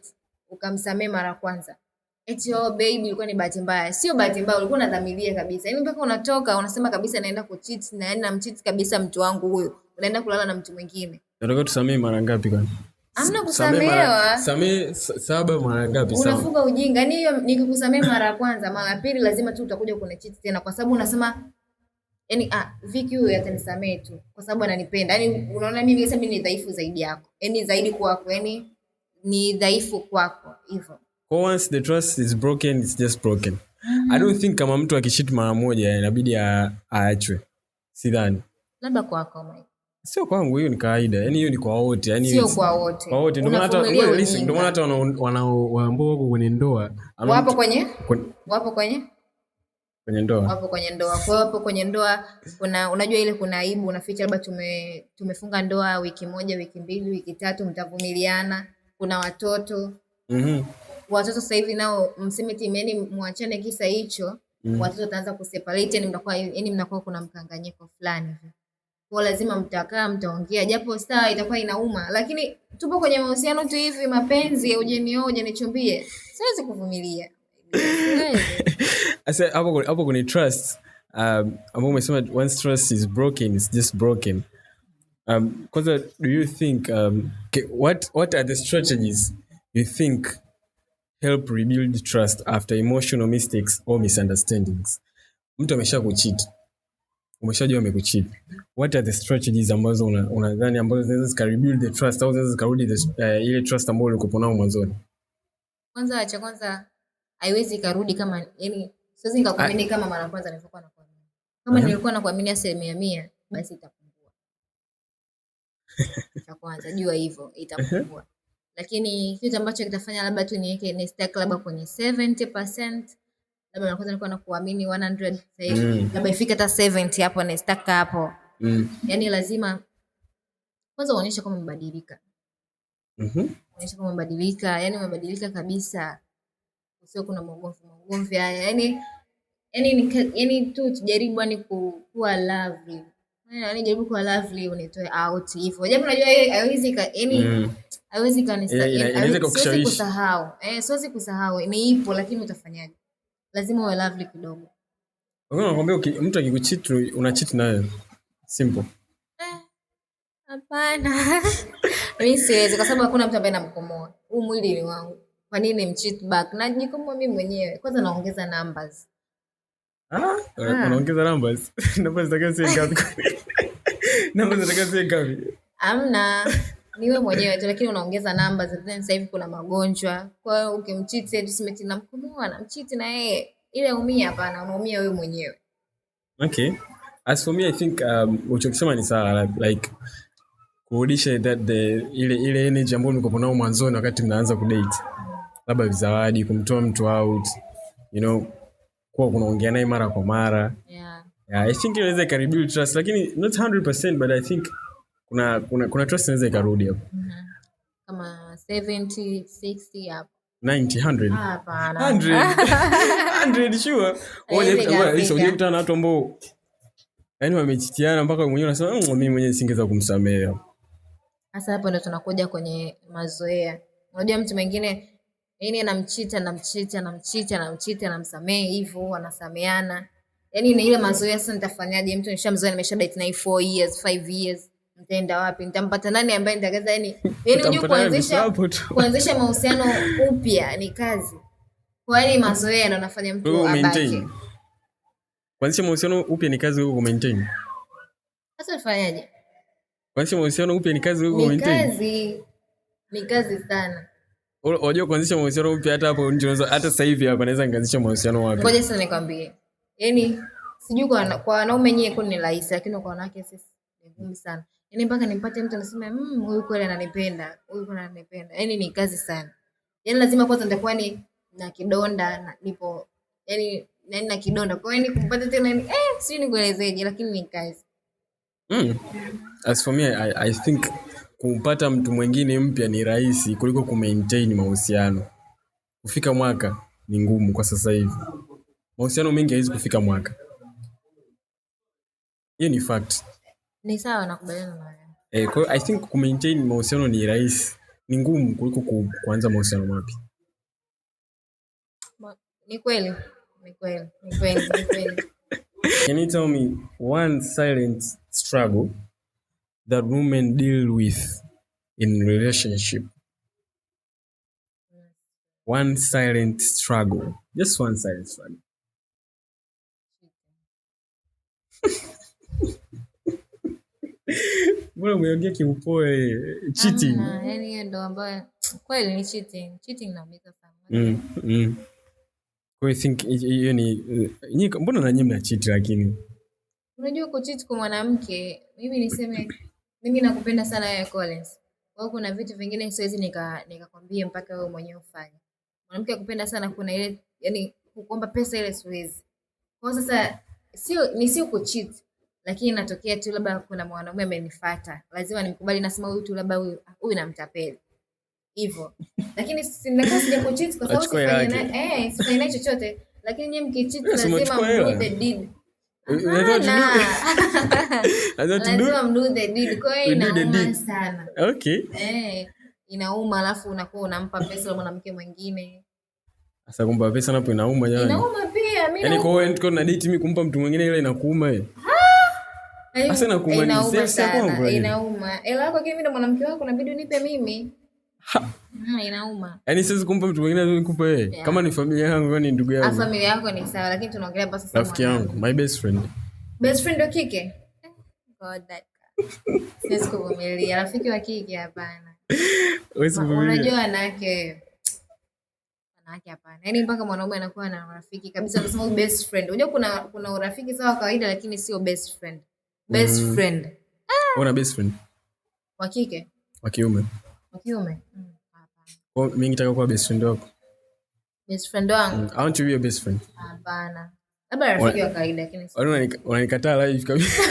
ukamsamehe mara kwanza. Eti baby ilikuwa ni bahati mbaya. Sio bahati mbaya, ulikuwa unadhamiria kabisa. Yaani mpaka unatoka unasema kabisa naenda kucheat na yaani namcheat kabisa mtu wangu huyo. Unaenda kulala na mtu mwingine. Nataka tusamehe mara ngapi kwani? Hamna kusamehewa. Samehe 7 mara ngapi sawa? Unafuga ujinga. Yaani hiyo nikikusamehe mara ya kwanza, mara ya pili lazima tu utakuja kunicheat tena kwa sababu unasema yaani Vicky huyu atanisamehe tu kwa sababu ananipenda. Yaani unaona mimi sasa mimi ni dhaifu zaidi yako. Yaani zaidi kwako. Yaani ni dhaifu kwako hivyo. Once the trust is broken, it's just broken. I don't think kama mtu akishit mara moja inabidi aachwe. Sidhani. Labda kwako Mike. Sio kwangu, hiyo ni kawaida. Yaani hiyo ni kwa wote. Yaani sio kwa wote. Kwa wote. Ndio maana hata wanaoambao wako kwenye ndoa. Wapo kwenye ndoa. Wapo kwenye ndoa. Kwa hapo kwenye ndoa unajua ile kuna aibu, unaficha labda tumefunga ndoa wiki moja, wiki mbili, wiki tatu, mtavumiliana. Kuna watoto. Watoto sasa hivi nao mseme timeni muachane kisa hicho. Watoto wataanza kuseparate, yani mnakuwa kuna mkanganyiko fulani hivi. Kwa lazima mtakaa mtaongea, japo sawa itakuwa inauma, lakini tupo kwenye mahusiano tu hivi, mapenzi hujanichumbie. Siwezi kuvumilia. Asa hapo kwenye trust, ambao umesema once trust is broken, it's just broken. Kwanza, do you think what are the strategies you think help rebuild trust after emotional mistakes or misunderstandings? Mtu amesha kucheat, umeshajua amekucheat, what are the strategies ambazo unadhani ambazo zinaweza zikarebuild the trust au zinaweza zikarudi ile trust ambayo ulikuwa nayo mwanzoni? Kwanza haiwezi karudi kama yani siwezi nikakuamini kama mara kwanza nilikuwa nakuamini. Kama nilikuwa nakuamini 100%, basi itapungua. Cha kwanza jua hivyo itapungua. Lakini kitu ambacho kitafanya labda tu niweke ni stack labda kwenye 70%, labda kwanza nilikuwa nakuamini 100 sasa labda ifike hata 70 hapo na stack hapo. Yaani lazima kwanza uonyeshe kama umebadilika. Uonyeshe kama umebadilika, yaani umebadilika kabisa. Usio kuna magomvi haya. Yaani tu tujaribu yani kuwa lovely. Yaani jaribu kuwa lovely unitoe out hivyo. Japo unajua haiwezi haiwezi siwezi kusahau. Siwezi kusahau. Ni ipo lakini utafanyaje? Lazima uwe lovely kidogo. Nakwambia mtu akikucheat unacheat naye. Simple. Hapana. Mimi siwezi kwa sababu hakuna mtu ambaye namkomoa. Huu mwili ni wangu. Kwa nini mcheat back? Najikomoa mimi mwenyewe. Kwanza naongeza numbers. Unaongeza numbers? Numbers zitakazo ngapi? Numbers zitakazo ngapi? Hamna. Niwe mwenyewe tu lakini unaongeza numbers. Sasa hivi kuna magonjwa. Kwa hiyo ukimcheat eti simeti namkomoa na mcheat na yeye. Ile umia hapana, unaumia wewe mwenyewe. Okay. As for me, I think uchokisema ni sawa, like kurudisha ile energy ambayo mlikuwa nao mwanzoni wakati mnaanza kudate. Labda zawadi, kumtoa mtu out, you know, kwa kunaongea naye mara kwa mara. Yeah, I think inaweza rebuild trust, lakini not 100%, but I think kuna trust inaweza ikarudi hapo. Kama 70, 60 hapo. 90, 100. Hapana. 100 sure. Unajua na watu ambao yaani wamechitiana mpaka mwenyewe unasema mimi mwenyewe singeweza kumsamehe. Sasa hapo ndo tunakuja kwenye mazoea. Unajua mtu mwingine yaani anamsamehe hivyo, wanasameheana. Yaani ni ile mazoea. Sasa nitafanyaje? Mtu nishamzoea, nimesha date naye 4 years, 5 years. Nitaenda wapi? Nitampata nani ambaye nitakaza yaani unajua kuanzisha mahusiano upya ni kazi. Kwa hiyo mazoea ndo yanafanya mtu abaki. Kuanzisha mahusiano upya ni kazi, wewe maintain. Sasa ufanyaje? Kuanzisha mahusiano upya ni kazi wewe maintain. Ni kazi sana. Unajua kuanzisha mahusiano upya hata hapo nje unaweza hata sasa hivi hapa naweza nikaanzisha mahusiano mapya. Ngoja sasa nikwambie. Yaani sijui kwa wanaume nyewe kwa ni rahisi lakini kwa wanawake sisi ni ngumu sana. Yaani mpaka nimpate mtu anasema huyu kweli ananipenda, huyu kweli ananipenda. Yaani ni kazi sana. Yaani lazima kwanza nitakuwa ni na kidonda na nipo yaani na kidonda. Kwa hiyo ni kumpata tena sijui nikuelezeje lakini ni kazi. As for me, I think kumpata mtu mwingine mpya ni rahisi kuliko kumaintain mahusiano. Kufika mwaka ni ngumu kwa sasa hivi. Mahusiano mengi haiwezi kufika mwaka. Hiyo ni fact. Ni sawa, nakubaliana na wewe. Kwa I think kumaintain mahusiano ni rahisi. Ni ngumu kuliko kuanza mahusiano mapya. Ni kweli. Can you tell me one silent struggle that women deal with in relationship? One silent struggle. Just one silent struggle. Mbona umeongea kiupoe? Cheating. Yaani hiyo ndo ambayo kweli ni cheating. Cheating inaumiza sana. Kwa hiyo think hiyo ni mbona na nyinyi mna cheat lakini? Unajua kucheat kwa mwanamke, mimi niseme mimi nakupenda sana wewe Collins. Kwa hiyo kuna vitu vingine siwezi nikakwambia mpaka wewe mwenyewe ufanye. Mwanamke akupenda sana kuna ile yani kuomba pesa ile siwezi. Kwa sasa sio kucheat lakini inatokea tu labda kuna mwanaume amenifuata. Lazima nimkubali nasema huyu tu labda huyu namtapeli. Hivyo. Lakini sinakaa sija kucheat kwa sababu sifanye naye chochote. Lakini nyinyi mkicheat lazima mdo the deed. Lazima mdo the deed. Kwa hiyo inauma sana. Okay. Inauma alafu unakuwa unampa pesa mwanamke mwingine. Sasa kumpa pesa napo inauma jamani. Inauma pia mimi. Yaani kwa hiyo niko na date mimi kumpa mtu mwingine ile inakuuma wewe. Sasa inakuuma ni sasa kwangu. Inauma. Hela yako kimi ndo mwanamke wako inabidi unipe mimi. Inauma. Yaani siwezi kumpa mtu mwingine nikupe wewe. Yeah. Kama ni familia yangu au ni ndugu yangu. Familia yako ni sawa lakini tunaongelea basi sasa rafiki yangu, my best friend. Best friend wa kike? God that. Siwezi kuvumilia rafiki wa kike hapana. Unajua wanawake hapana. Yaani mpaka mwanaume anakuwa na rafiki kabisa unasema best friend. Unajua kuna urafiki sawa kawaida lakini sio best friend. Best friend. Una best friend? Wa kike? Wa kiume. Wa kiume? Kwa mimi nitaka kuwa best friend wako. Best friend wangu? I want to be your best friend. Hapana. Labda rafiki wa kawaida lakini unanikataa live kabisa.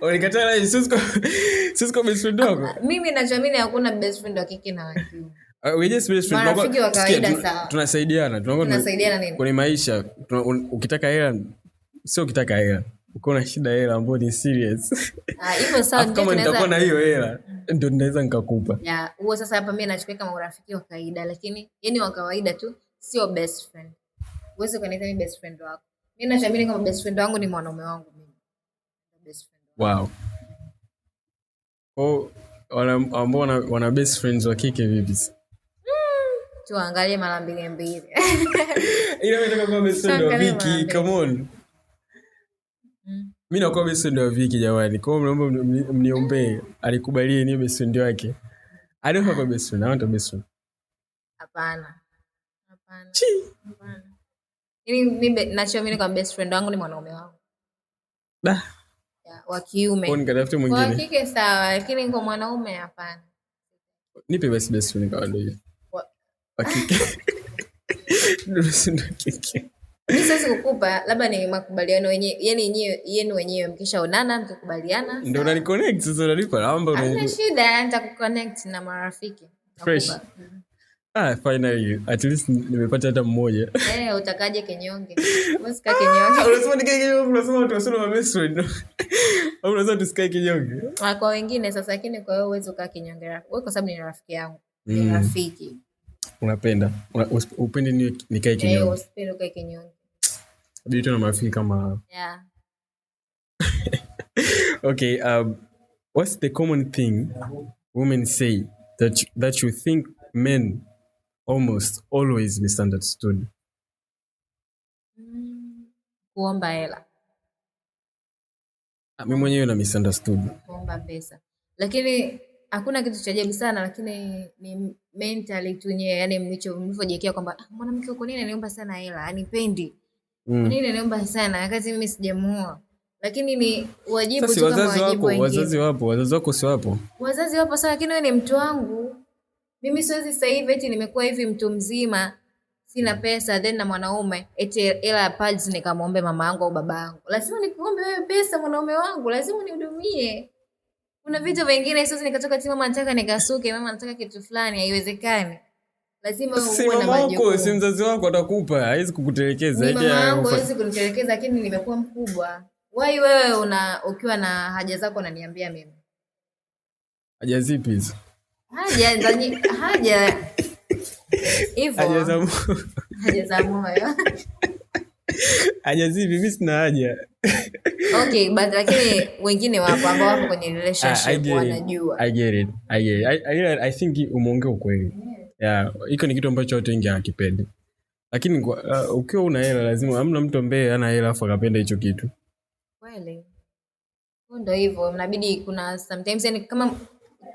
Unanikataa live sisi kwa best friend wako. Mimi nachoamini hakuna best friend wa kike na wa kiume. We just best friend. Rafiki wa kawaida sawa. Tunasaidiana. Tunasaidiana nini? Kwenye maisha ukitaka hela sio ukitaka hela. Uko na shida hela ambayo ni serious. Hivyo sawa ndio kama nitakuwa na hiyo hela ndio ninaweza nikakupa. Huo sasa hapa mimi nachukua kama urafiki wa kawaida lakini yani wa kawaida tu sio best friend. Uweze kuniita mimi best friend wako. Mimi nachoamini kama best friend wangu ni mwanaume wangu mimi. Best friend. Wow. Ambao wana best friends wa kike vipi? Tuangalie mara mbili. Ile nataka kuwa best friend wa Viki, come on. Mimi nakuwa best friend wa Viki jamani. Kwa hiyo naomba mniombee alikubalie ni best friend wake. I don't have a best friend. I want a best friend. Hapana. Mimi nachoamini kama best friend wangu ni mwanaume wangu. Wa kiume. Kwa nikatafute mwingine. Kwa kike sawa, lakini kwa mwanaume hapana. Nipe basi best friend kwa ndio hiyo. Wa kike. Ndio kike. Mimi siwezi kukupa, labda ni makubaliano wenyewe, yani yenu wenyewe mkishaonana mkikubaliana. Ndio unaniconnect sasa unanipa namba Hamna shida, nitakuconnect na marafiki. Fresh. Finally, at least nimepata hata mmoja. Utakaje kinyonge? Usikae kinyonge. Unasema nikae kinyonge, unasema watu wasio na best friend. Au unasema tusikae kinyonge? Kwa wengine sasa lakini kwa wewe uweze kukaa kinyonge. Wewe kwa sababu ni rafiki yangu. Ni rafiki. Unapenda. Upende nikae kinyonge. Usipende ukae kinyonge. Hadi tuna marafiki kama Okay, what's the common thing women say that you think men almost always misunderstood? Kuomba hela. Mimi mwenyewe na misunderstood kuomba pesa, lakini hakuna kitu cha ajabu sana, lakini ni mentally tu nyewe, yani mlivyojiwekea kwamba mwanamke uko nini aniomba sana hela, anipendi kwa nini aniomba sana wakati mimi sijamuoa. Lakini ni wajibu tu kama wajibu wengine. Wazazi wako si wapo? Wazazi wapo sana, lakini wewe ni mtu wangu. Mimi siwezi sasa hivi eti nimekuwa hivi mtu mzima sina pesa then na mwanaume eti hela ya pads nikamwombe mama yangu au baba yangu. Lazima nikuombe wewe pesa, mwanaume wangu, lazima unihudumie. Kuna vitu vingine siwezi nikatoka eti mama nataka nikasuke, mama nataka kitu fulani, haiwezekani. Lazima uwe na majukumu. Si mzazi wako atakupa, haiwezi kukutelekeza. Mama yangu haiwezi kunitelekeza, lakini nimekuwa mkubwa. Wai wewe ukiwa na haja zako unaniambia mimi. Haja zipi hizo? Haja hivyo. Haja za moyo. Haja zipi? Mimi sina haja. Okay, but lakini wengine wapo ambao wapo kwenye relationship wanajua. I get it. I think umeongea ukweli. Yeah, iko ni kitu ambacho watu wengi hawakipendi. Lakini ukiwa una hela lazima, hamna mtu ambaye ana hela afa akapenda hicho kitu. Kweli. Ndio hivyo, inabidi kuna sometimes yani kama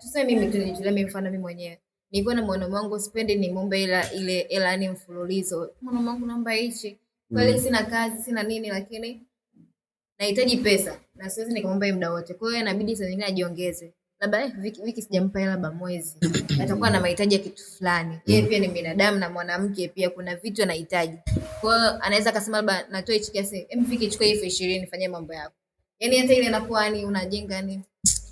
tuseme mimi tulijulia mfano mimi mwenyewe. Nilikuwa na mwanaume wangu sipendi nimombe ile hela ni mfululizo. Mwanaume wangu naomba hichi. Kweli sina kazi, sina nini, lakini nahitaji pesa na siwezi nikamwomba muda wote. Kwa hiyo inabidi saa nyingine ajiongeze. Labda wiki sijampa hela ba mwezi. Atakuwa na mahitaji ya kitu fulani. Yeye pia ni binadamu na mwanamke pia kuna vitu anahitaji. Kwa hiyo anaweza akasema labda natoa hichi kiasi, Viki chukua hii 20 fanyia mambo yako. Yaani hata ile inakuwa ni unajenga ni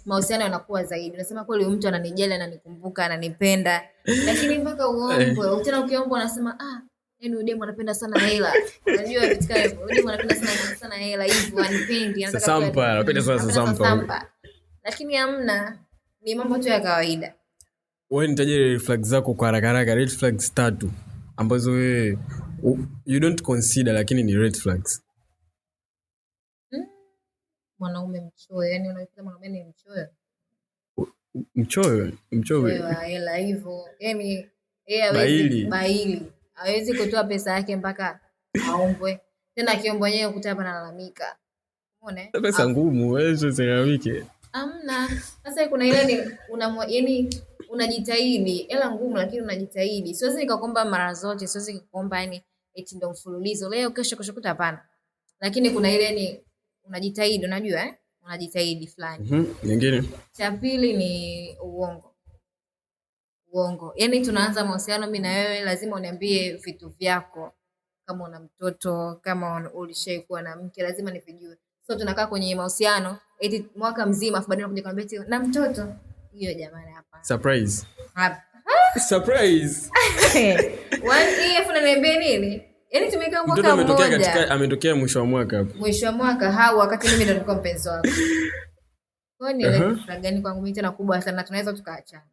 mahusiano yanakuwa zaidi. Unasema kweli huyu mtu ananijali, ananikumbuka, ananipenda. Lakini mpaka uombe, tena ukiomba unasema yaani udemu anapenda sana hela. Unajua vitu kama hivyo. Udemu anapenda sana hela hivyo, anipendi, anataka sampa, anapenda sana sampa. Lakini hamna, ni mambo tu ya kawaida. Wewe nitaje red flags zako kwa haraka haraka, red flags 3 ambazo wewe you don't consider lakini ni red flags. Mwanaume mchoyo, yani unaikuta mwanaume ni mchoyo. Mchoyo. Hela hivyo. Yaani yeye baili. Hawezi kutoa pesa yake mpaka aombwe. Tena akiombwa yeye ukuta hapa analalamika. Umeona? Pesa ngumu, wewe usilalamike. Hamna. Sasa kuna ile ni yani unajitahidi. Hela ngumu lakini unajitahidi. Siwezi nikakuomba mara zote, siwezi nikakuomba yani eti ndio mfululizo. Leo kesho kuta hapana. Lakini kuna ile ni unajitahidi, unajua unajitahidi fulani. Nyingine. Cha pili ni uongo. Yaani tunaanza mahusiano mimi na wewe lazima uniambie vitu vyako. Kama una mtoto, kama ulishaikuwa na mke, lazima nivijue. So tunakaa kwenye mahusiano eti mwaka mzima afu baadaye unakuja kuniambia eti na mtoto. Hiyo jamani hapa. Surprise. Surprise. Afu unaniambia nini? Yaani tumekaa mwaka mmoja. Ametokea mwisho wa mwaka hapo. Mwisho wa mwaka wakati mimi ndo nilikuwa mpenzi wako. Kwa nini ile flag gani kwangu mimi tena kubwa sana tunaweza tukaachana.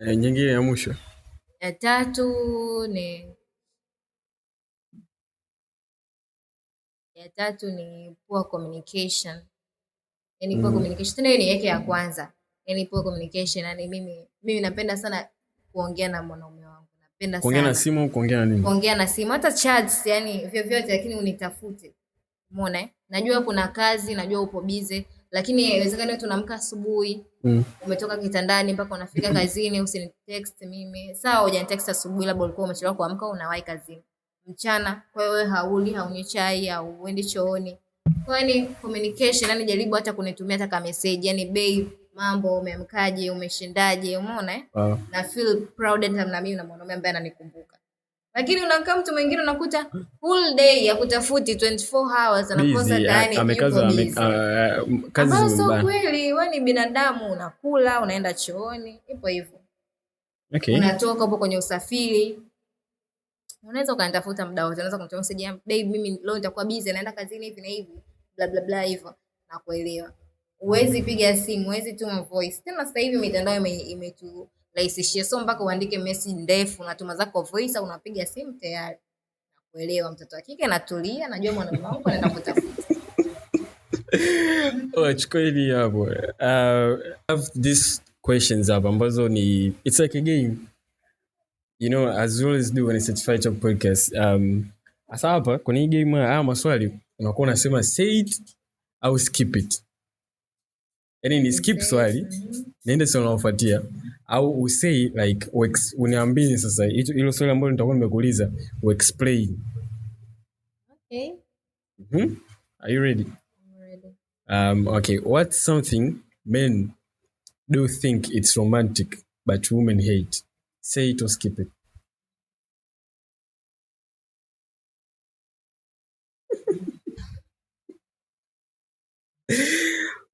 Nyingine ya mwisho. Ya tatu ni poor communication. Yaani poor communication tena ni yake ya kwanza. Yaani poor communication, yani mimi napenda sana kuongea na mwanaume wangu. Napenda sana. Kuongea na simu, kuongea na nini? Kuongea na simu, hata chats, yani vyovyote lakini unitafute. Umeona? Najua kuna kazi, najua upo busy, lakini inawezekana tunaamka asubuhi, umetoka kitandani mpaka unafika kazini usinitext mimi. Sawa hujanitext asubuhi labda ulikuwa umechelewa kuamka unawahi kazini. Mchana kwa hiyo wewe hauli, haunywi chai au uendi chooni. Kwa hiyo communication, yani jaribu hata kunitumia hata kama message, yani babe mambo umeamkaje, umeshindaje, umeona na feel proud na mimi na mwanaume ambaye ananikumbuka. Lakini unakaa mtu mwingine unakuta full day ya kutafuti 24 hours anakosa ndani amekaza kazi sio kweli. Wewe ni binadamu, unakula, unaenda chooni, ipo hivyo. Okay. Unatoka hapo kwenye usafiri. Unaweza ukanitafuta muda wote, unaweza kunitumia message, babe mimi leo nitakuwa busy naenda kazini hivi na hivi, bla bla bla hivyo. Nakuelewa. Huwezi piga simu, huwezi tuma voice. Tena sasa hivi mitandao imeturahisishia, so mpaka uandike message ndefu, unatuma zako voice au unapiga simu tayari. Nakuelewa, mtoto wa kike natulia, najua mwanaume wangu anaenda kutafuta. Chukua hili hapo. Have these questions hapa ambazo ni it's like a game. You know, as we always do when it's Certified Top Podcast. Asa hapa kwenye hii game maswali unakuwa unasema say it au skip it. Yaani ni skip swali, niende swali linalofuatia, au usay like uniambie sasa hilo swali ambalo nitakuwa nimekuuliza explain. Okay. Are you ready? I'm ready. Okay, what's something men do think it's romantic but women hate? Say it or skip it.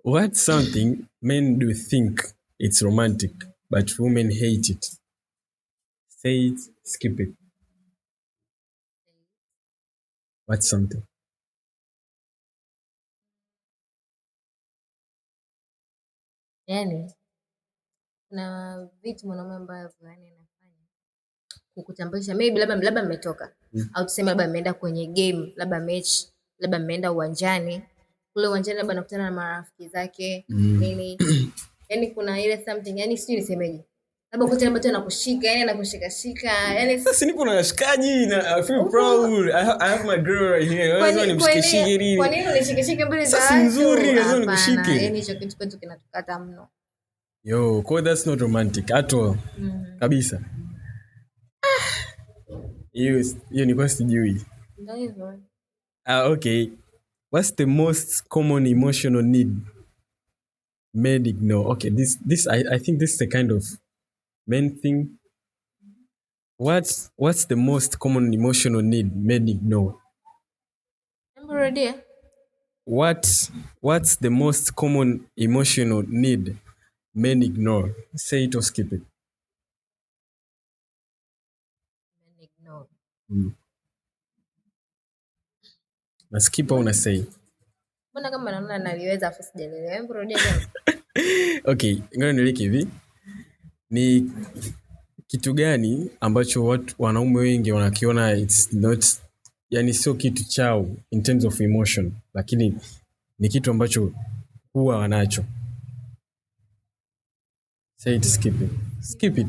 What's something men do think it's romantic but women hate it? Say it, skip it. What's something? Yani na vitu mwanaume ambayo fulani anafanya kukutambulisha, maybe labda mmetoka au tuseme labda mmeenda kwenye game, labda mechi, labda mmeenda uwanjani, kule uwanjani labda nakutana na marafiki zake nini yani kuna ile something, yani sijui nisemeje, labda kote labda tu anakushika, yani anakushikashika, yani sasa nipo na washikaji na I feel proud. I have my girl right here. Lazima nimshikishike nini? Kwa nini unishikishike mbele za watu? Sasa nzuri, lazima nikushike. Yani hicho kitu kwetu kinatukata mno. Yo, that's not romantic at all. Kabisa. Hiyo ni kwa sijui. Ndio hivyo. Okay. What's the most common emotional need men ignore? Okay, this I think this is a kind of men thing. What's the most common emotional need men ignore? What's the most common emotional need men ignore? Say it or skip it. Men ignore. Na skip au na say? Mbona kama naona naliweza afu sijaelewa. Hebu rudia tena. Okay, ngoja nieleke hivi. Ni kitu gani ambacho wanaume wengi wanakiona it's not, yani sio kitu chao in terms of emotion, lakini ni kitu ambacho huwa wanacho? Say it, skip it. Skip it.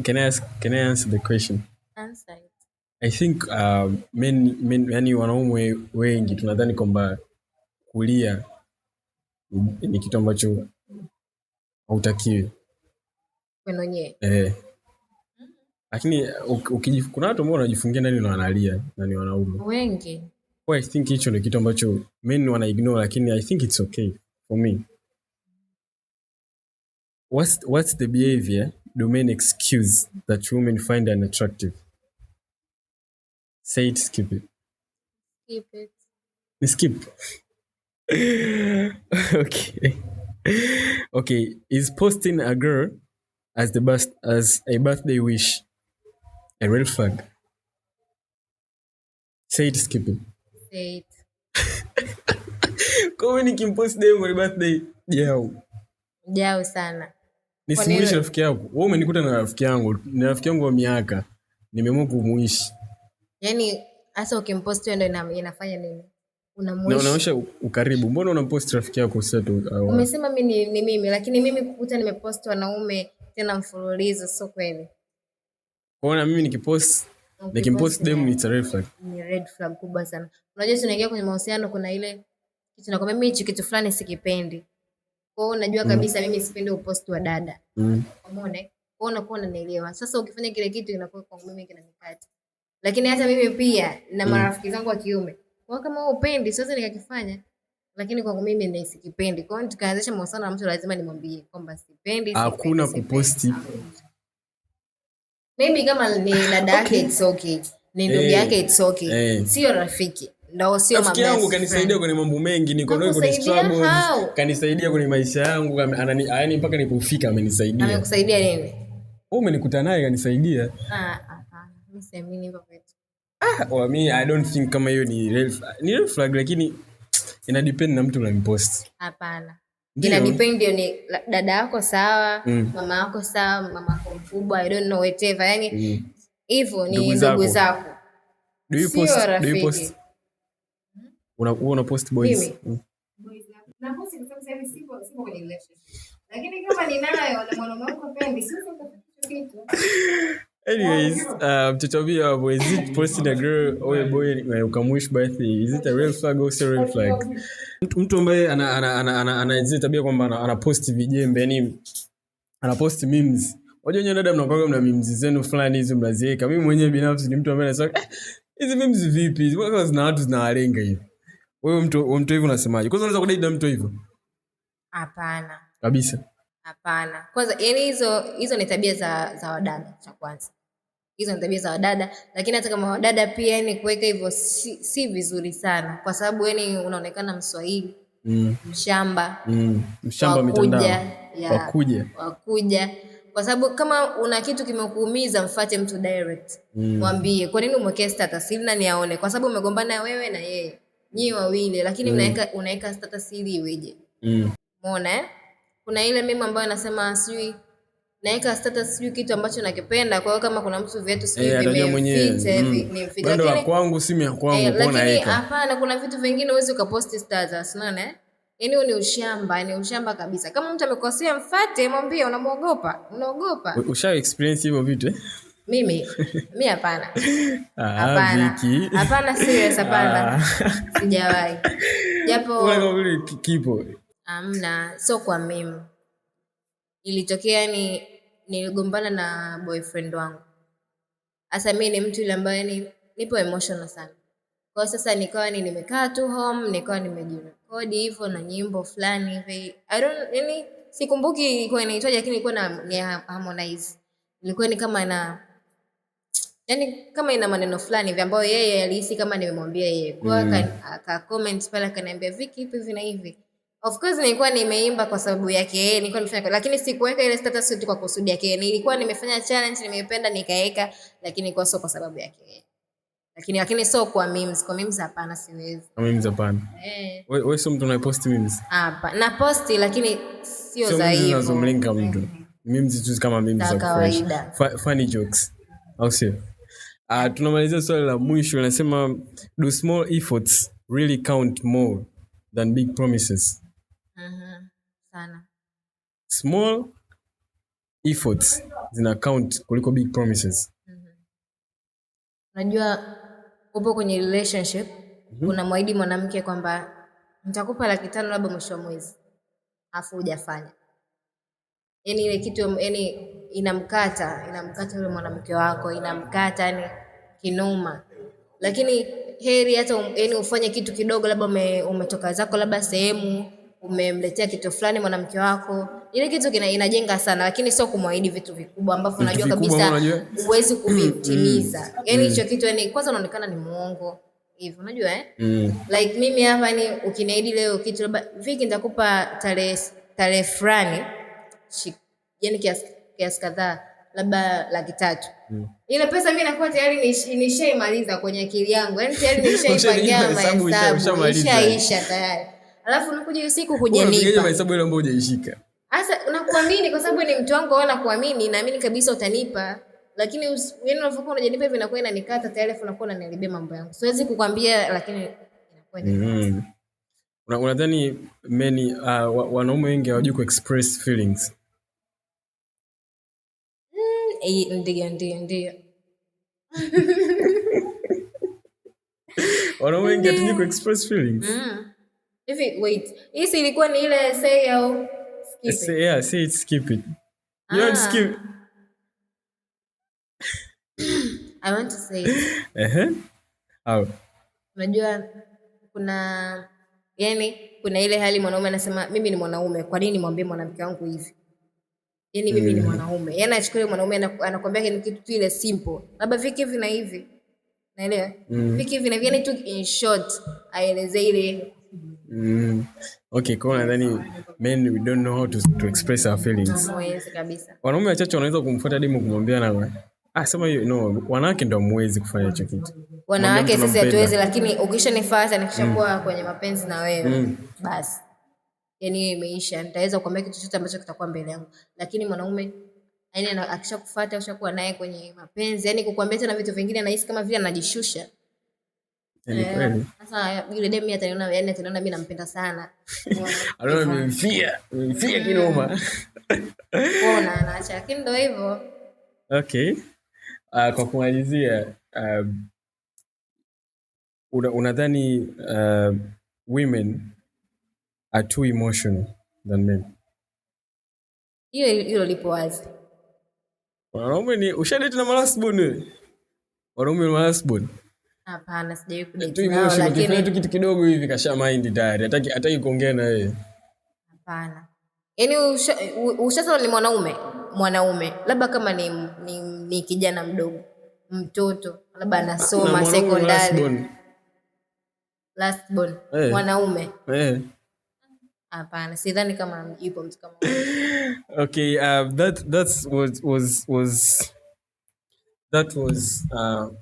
Can I answer the question? Answer it. I think men yani wanaume wengi tunadhani kwamba kulia ni kitu ambacho hautakiwi. Lakini kuna watu ambao wanajifungia ndani na wanalia na ni wanaume wengi. I think hicho ni kitu ambacho men wana ignore, lakini I think it's okay for me. What's the behavior do men excuse that women find unattractive? Say it, skip it. Skip it. Skip. Okay. Is posting a girl as a birthday wish a red flag? Say it, skip it. Say it. Kwa nini kimpost dem kwa birthday? Jao sana. Nisimuishi rafiki yako. Wewe umenikuta na rafiki yangu. Ni rafiki yangu wa miaka. Nimeamua kumuishi. Yaani hasa ukimpost wewe ndio inafanya nini? Unamuishi. Na unaonyesha ukaribu. Mbona unampost rafiki yako sasa tu? Umesema mimi ni mimi, lakini mimi kukuta nimepost wanaume tena mfululizo, sio kweli. Kwa mimi nikimpost dem ni red flag. Ni red flag kubwa sana. Unajua tunaingia kwenye mahusiano, kuna ile kitu nakwambia mimi hichi kitu fulani sikipendi. Kwa hiyo unajua kabisa mimi sipendi upost wa dada. Umeona? Kwa hiyo unakuwa unanielewa. Sasa ukifanya kile kitu inakuwa kwa mimi kinanikata. Lakini hata mimi pia na marafiki zangu wa kiume. Kwa kama wewe upendi siwezi nikakifanya. Lakini kwangu mimi ni sikipendi. Kwa hiyo tukaanzisha mahusiano na mtu lazima nimwambie kwamba sipendi. Hakuna kuposti. Maybe kama ni dada yake it's okay. Ni ndugu yake it's okay. Sio rafiki. Ndio sio mama. Rafiki yangu kanisaidia kwenye mambo mengi, niko naye kwenye struggle. Kanisaidia kwenye maisha yangu, yaani mpaka nilipofika amenisaidia. Amekusaidia nini? Wewe umenikuta naye kanisaidia. Mimi siamini hivyo vitu. Mimi I don't think kama hiyo ni red flag, lakini ina depend na mtu unampost. Hapana. Ina depend ni dada yako sawa, mama yako sawa, mama yako mkubwa, I don't know whatever. Yaani hivyo ni ndugu zako. Do you post? Una post boys? Na post kwa sababu sasa sipo kwenye relationship. Lakini kama ninayo na mwanaume wako pendi, sio kitu. Anyways, tutabia hapo, is it posting a girl or a boy ukamwish birthday, is it a red flag or a red flag? Mtu ambaye ana zile tabia kwamba anaposti vijembe, yani anaposti memes. Unajua nyinyi dada mnakuwa mna memes zenu fulani hizo mnaziweka. Mimi mwenyewe binafsi ni mtu ambaye anasema hizi memes vipi? Mbona zina watu zinawalenga hivi? Wewe mtu hivi unasemaje? Kwanza unaweza kudai na mtu hivyo? Hapana. Kabisa. Hapana. Kwanza yani hizo ni tabia za wadada cha kwanza. Hizo ni tabia za wadada, lakini hata kama wadada pia yani kuweka hivyo si vizuri sana kwa sababu yani unaonekana Mswahili. Mshamba. Mshamba mitandao. Wakuja. Kwa sababu kama una kitu kimekuumiza mfuate mtu direct. Mwambie, kwa nini umwekea status ili nani aone? Kwa sababu umegombana wewe na yeye. Nyinyi wawili, lakini unaweka status ili iweje? Umeona Kuna ile meme ambayo anasema sijui naweka status sijui kitu ambacho nakipenda, kwa hiyo kama kuna mtu viatu sijui vimeficha nimficha, lakini la kwangu simu ya kwangu kwa lakini hapana, kuna vitu vingine huwezi ukapost status, unaona yaani ni ushamba kabisa. Kama mtu amekosea mfate, mwambie. Unaogopa usha experience hivyo vitu mimi hapana. Hapana, serious, hapana. Sijawahi. Japo wewe kipo amna, so kwa mimi ilitokea niligombana na boyfriend wangu. Sasa mimi ni mtu yule ambaye nipo emotional sana. Kwa sasa nikawa nimekaa tu home, nikawa nimejirekodi hivyo na nyimbo fulani hivi. Sikumbuki ilikuwa inaitwaje, lakini ilikuwa ni Harmonize. Ilikuwa ni kama kama ina maneno fulani hivi ambayo yeye alihisi kama nimemwambia yeye. Kwa aka comment pale akaniambia Viki hivi na hivi. Of course nilikuwa nimeimba kwa sababu yake yeye, nilikuwa nimefanya, lakini sikuweka ile status tu kwa kusudi yake. Nilikuwa nimefanya challenge, nimeipenda nikaweka, lakini kwa sio kwa sababu yake yeye. Lakini sio kwa memes. Kwa memes hapana, siwezi. Kwa memes hapana. Wewe sio mtu unapost memes? Hapa. Na posti lakini sio za hivyo. Sio mlinka mtu. Memes tu kama memes za kawaida. Funny jokes. Au sio? Tunamalizia swali la mwisho, linasema do small efforts really count more than big promises? Sana. Small efforts zina count kuliko big promises. Unajua upo kwenye relationship, unamwahidi mwanamke kwamba nitakupa 500,000 labda mwisho wa mwezi, afu hujafanya. Yaani ile kitu inamkata yule mwanamke wako, inamkata kinoma. Lakini heri hata ufanye kitu kidogo, labda umetoka zako labda sehemu, umemletea kitu fulani mwanamke wako. Ile kitu inajenga sana, lakini sio kumwahidi vitu vikubwa ambavyo unajua kabisa huwezi kuvitimiza. Yaani hicho kitu kwanza unaonekana ni muongo. Hivyo unajua like mimi hapa ukiniahidi leo kitu labda Viki nitakupa tarehe fulani, yaani kiasi kadhaa labda 300,000. Ile pesa mimi nakuwa tayari nishaimaliza kwenye akili yangu. Yaani tayari nishaipangia mahesabu, ishaisha tayari. Alafu unakuja usiku hujanipa. Unapiga mahesabu ile ambayo hujaishika. Sasa unakuamini kwa sababu ni mtu wangu, wewe kuamini, naamini kabisa utanipa. Lakini wewe unapokuwa unajanipa hivi inakuwa inanikata tayari, alafu unakuwa unaniharibia mambo yangu. Siwezi kukwambia, lakini inakuwa unadhani wanaume wengi hawajui ku express feelings? Ndio. Wanaume wengi hatujui ku express feelings. Hivi wait. Hii ilikuwa ni ile say au skip it? Yeah, say it, skip it. You want to skip? I want to say it. Au. Unajua kuna ile hali mwanaume anasema mimi ni mwanaume, kwa nini nimwambie mwanamke wangu hivi? Yaani mimi ni mwanaume. Yaani achukue mwanaume anakuambia ni kitu tu ile simple. Labda Viki hivi na hivi. Naelewa? Viki hivi na hivi, yaani tu in short aeleze ile. Okay, kwa nadhani men we don't know how to express our feelings. Mwezi kabisa. Wanaume wachache wanaweza kumfuata demu kumwambia na sema hiyo wanawake ndio muwezi kufanya hicho kitu. Wanawake sisi hatuwezi, lakini ukishanifuata nikishakuwa kwenye mapenzi na wewe basi. Yaani imeisha, nitaweza kukwambia kitu chochote ambacho kitakuwa mbele yangu. Lakini mwanaume akishakufuata ushakuwa naye kwenye mapenzi, yaani kukwambia tena vitu vingine anahisi kama vile anajishusha. Sasa yule demu ataniona mimi nampenda sana. Nimemfia kinoma. Ona anaacha, lakini ndio hivyo. Okay. Kwa kumalizia, unadhani women are too emotional than men? Hilo lipo wazi. Wanaume ni ushadate na malasbon? Wanaume ni malasbon? Hapana, sijawahi kudate nao, lakini tu kitu kidogo hivi kasha mind tayari. Hataki kuongea na wewe. Hapana. Yaani ushasema ni mwanaume. Labda kama ni kijana mdogo, mtoto, labda anasoma secondary. Last born. Mwanaume. Hapana, sidhani kama yupo mtu kama. Okay, that was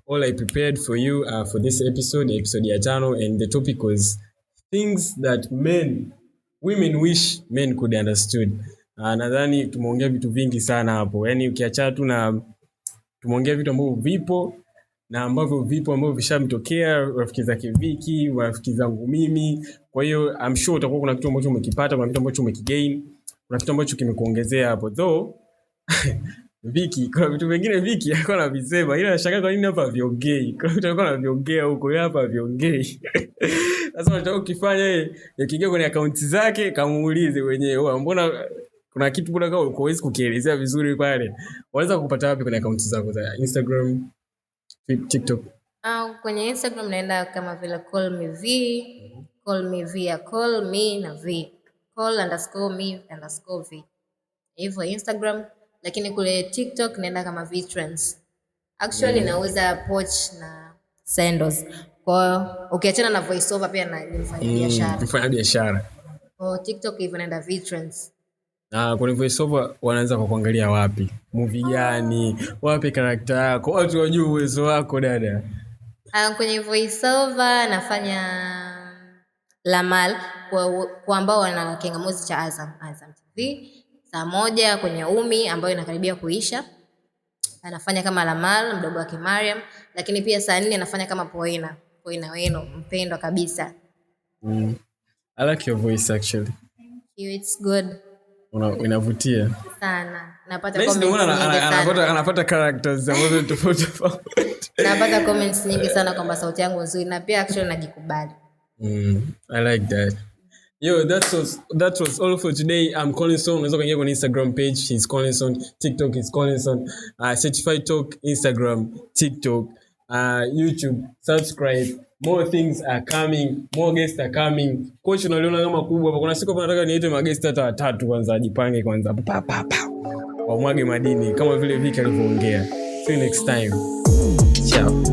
all I prepared for you for this episode ya 5, and the topic was things that women wish men could understood. Nadhani tumeongea vitu vingi sana hapo. Yaani ukiacha tu na tumeongea vitu ambavyo vipo na ambavyo vishamtokea rafiki zake Viki, rafiki zangu mimi. Kwa hiyo I'm sure utakuwa kuna kitu ambacho umekipata, kuna kitu ambacho umekigain, kuna kitu ambacho kimekuongezea hapo. Though Viki, kuna vitu vingine Viki alikuwa anavisema, ila nashangaa kwa nini hapa haviongei. Kuna vitu alikuwa anaviongea huko, hapa haviongei. Sasa unataka ukifanya yeye, ukiingia kwenye account zake kamuulize wenyewe, mbona kuna kitu bora kama huwezi kukielezea vizuri pale. Unaweza kupata wapi kwenye account zako za Instagram, TikTok? Kwenye Instagram naenda kama vile call me V ya call me na V. call_me_V. Hivyo Instagram, lakini kule TikTok naenda kama V-Trends. Actually nauza poach na sandals. Kwa ukiachana na voiceover pia nafanya biashara. Nafanya biashara. Kwa TikTok hivyo naenda V-Trends. Kwenye voiceover wanaanza kwa kuangalia wapi? Movie gani? Wapi character yako? Watu wajue uwezo wako dada. Kwenye voiceover nafanya Lamal kwa ambao wana kingamuzi cha Azam TV. Saa 1 kwenye Umi ambayo inakaribia kuisha. Anafanya kama Lamal, mdogo wake Mariam, lakini pia saa 4 anafanya kama Poina wenu mpendwa kabisa. I like your voice actually. It's good. Inavutia sana. Napata comments nyingi sana. Anapata characters ambazo tofauti. Napata comments nyingi sana kwamba sauti yangu nzuri na pia actually najikubali. I like that. Yo, that was all for today. I'm Collinson. Unaweza kuingia kwenye Instagram page, he's Collinson. TikTok is Collinson. Certified Talk, Instagram, TikTok, YouTube. Subscribe. More things are coming. More guests are coming. Coach unaliona kama kubwa hapa. Kuna siku hapa nataka niite magesti hata 3 kwanza, ajipange kwanza. Wamwage madini kama vile Viki alivyoongea. See you next time. Ciao.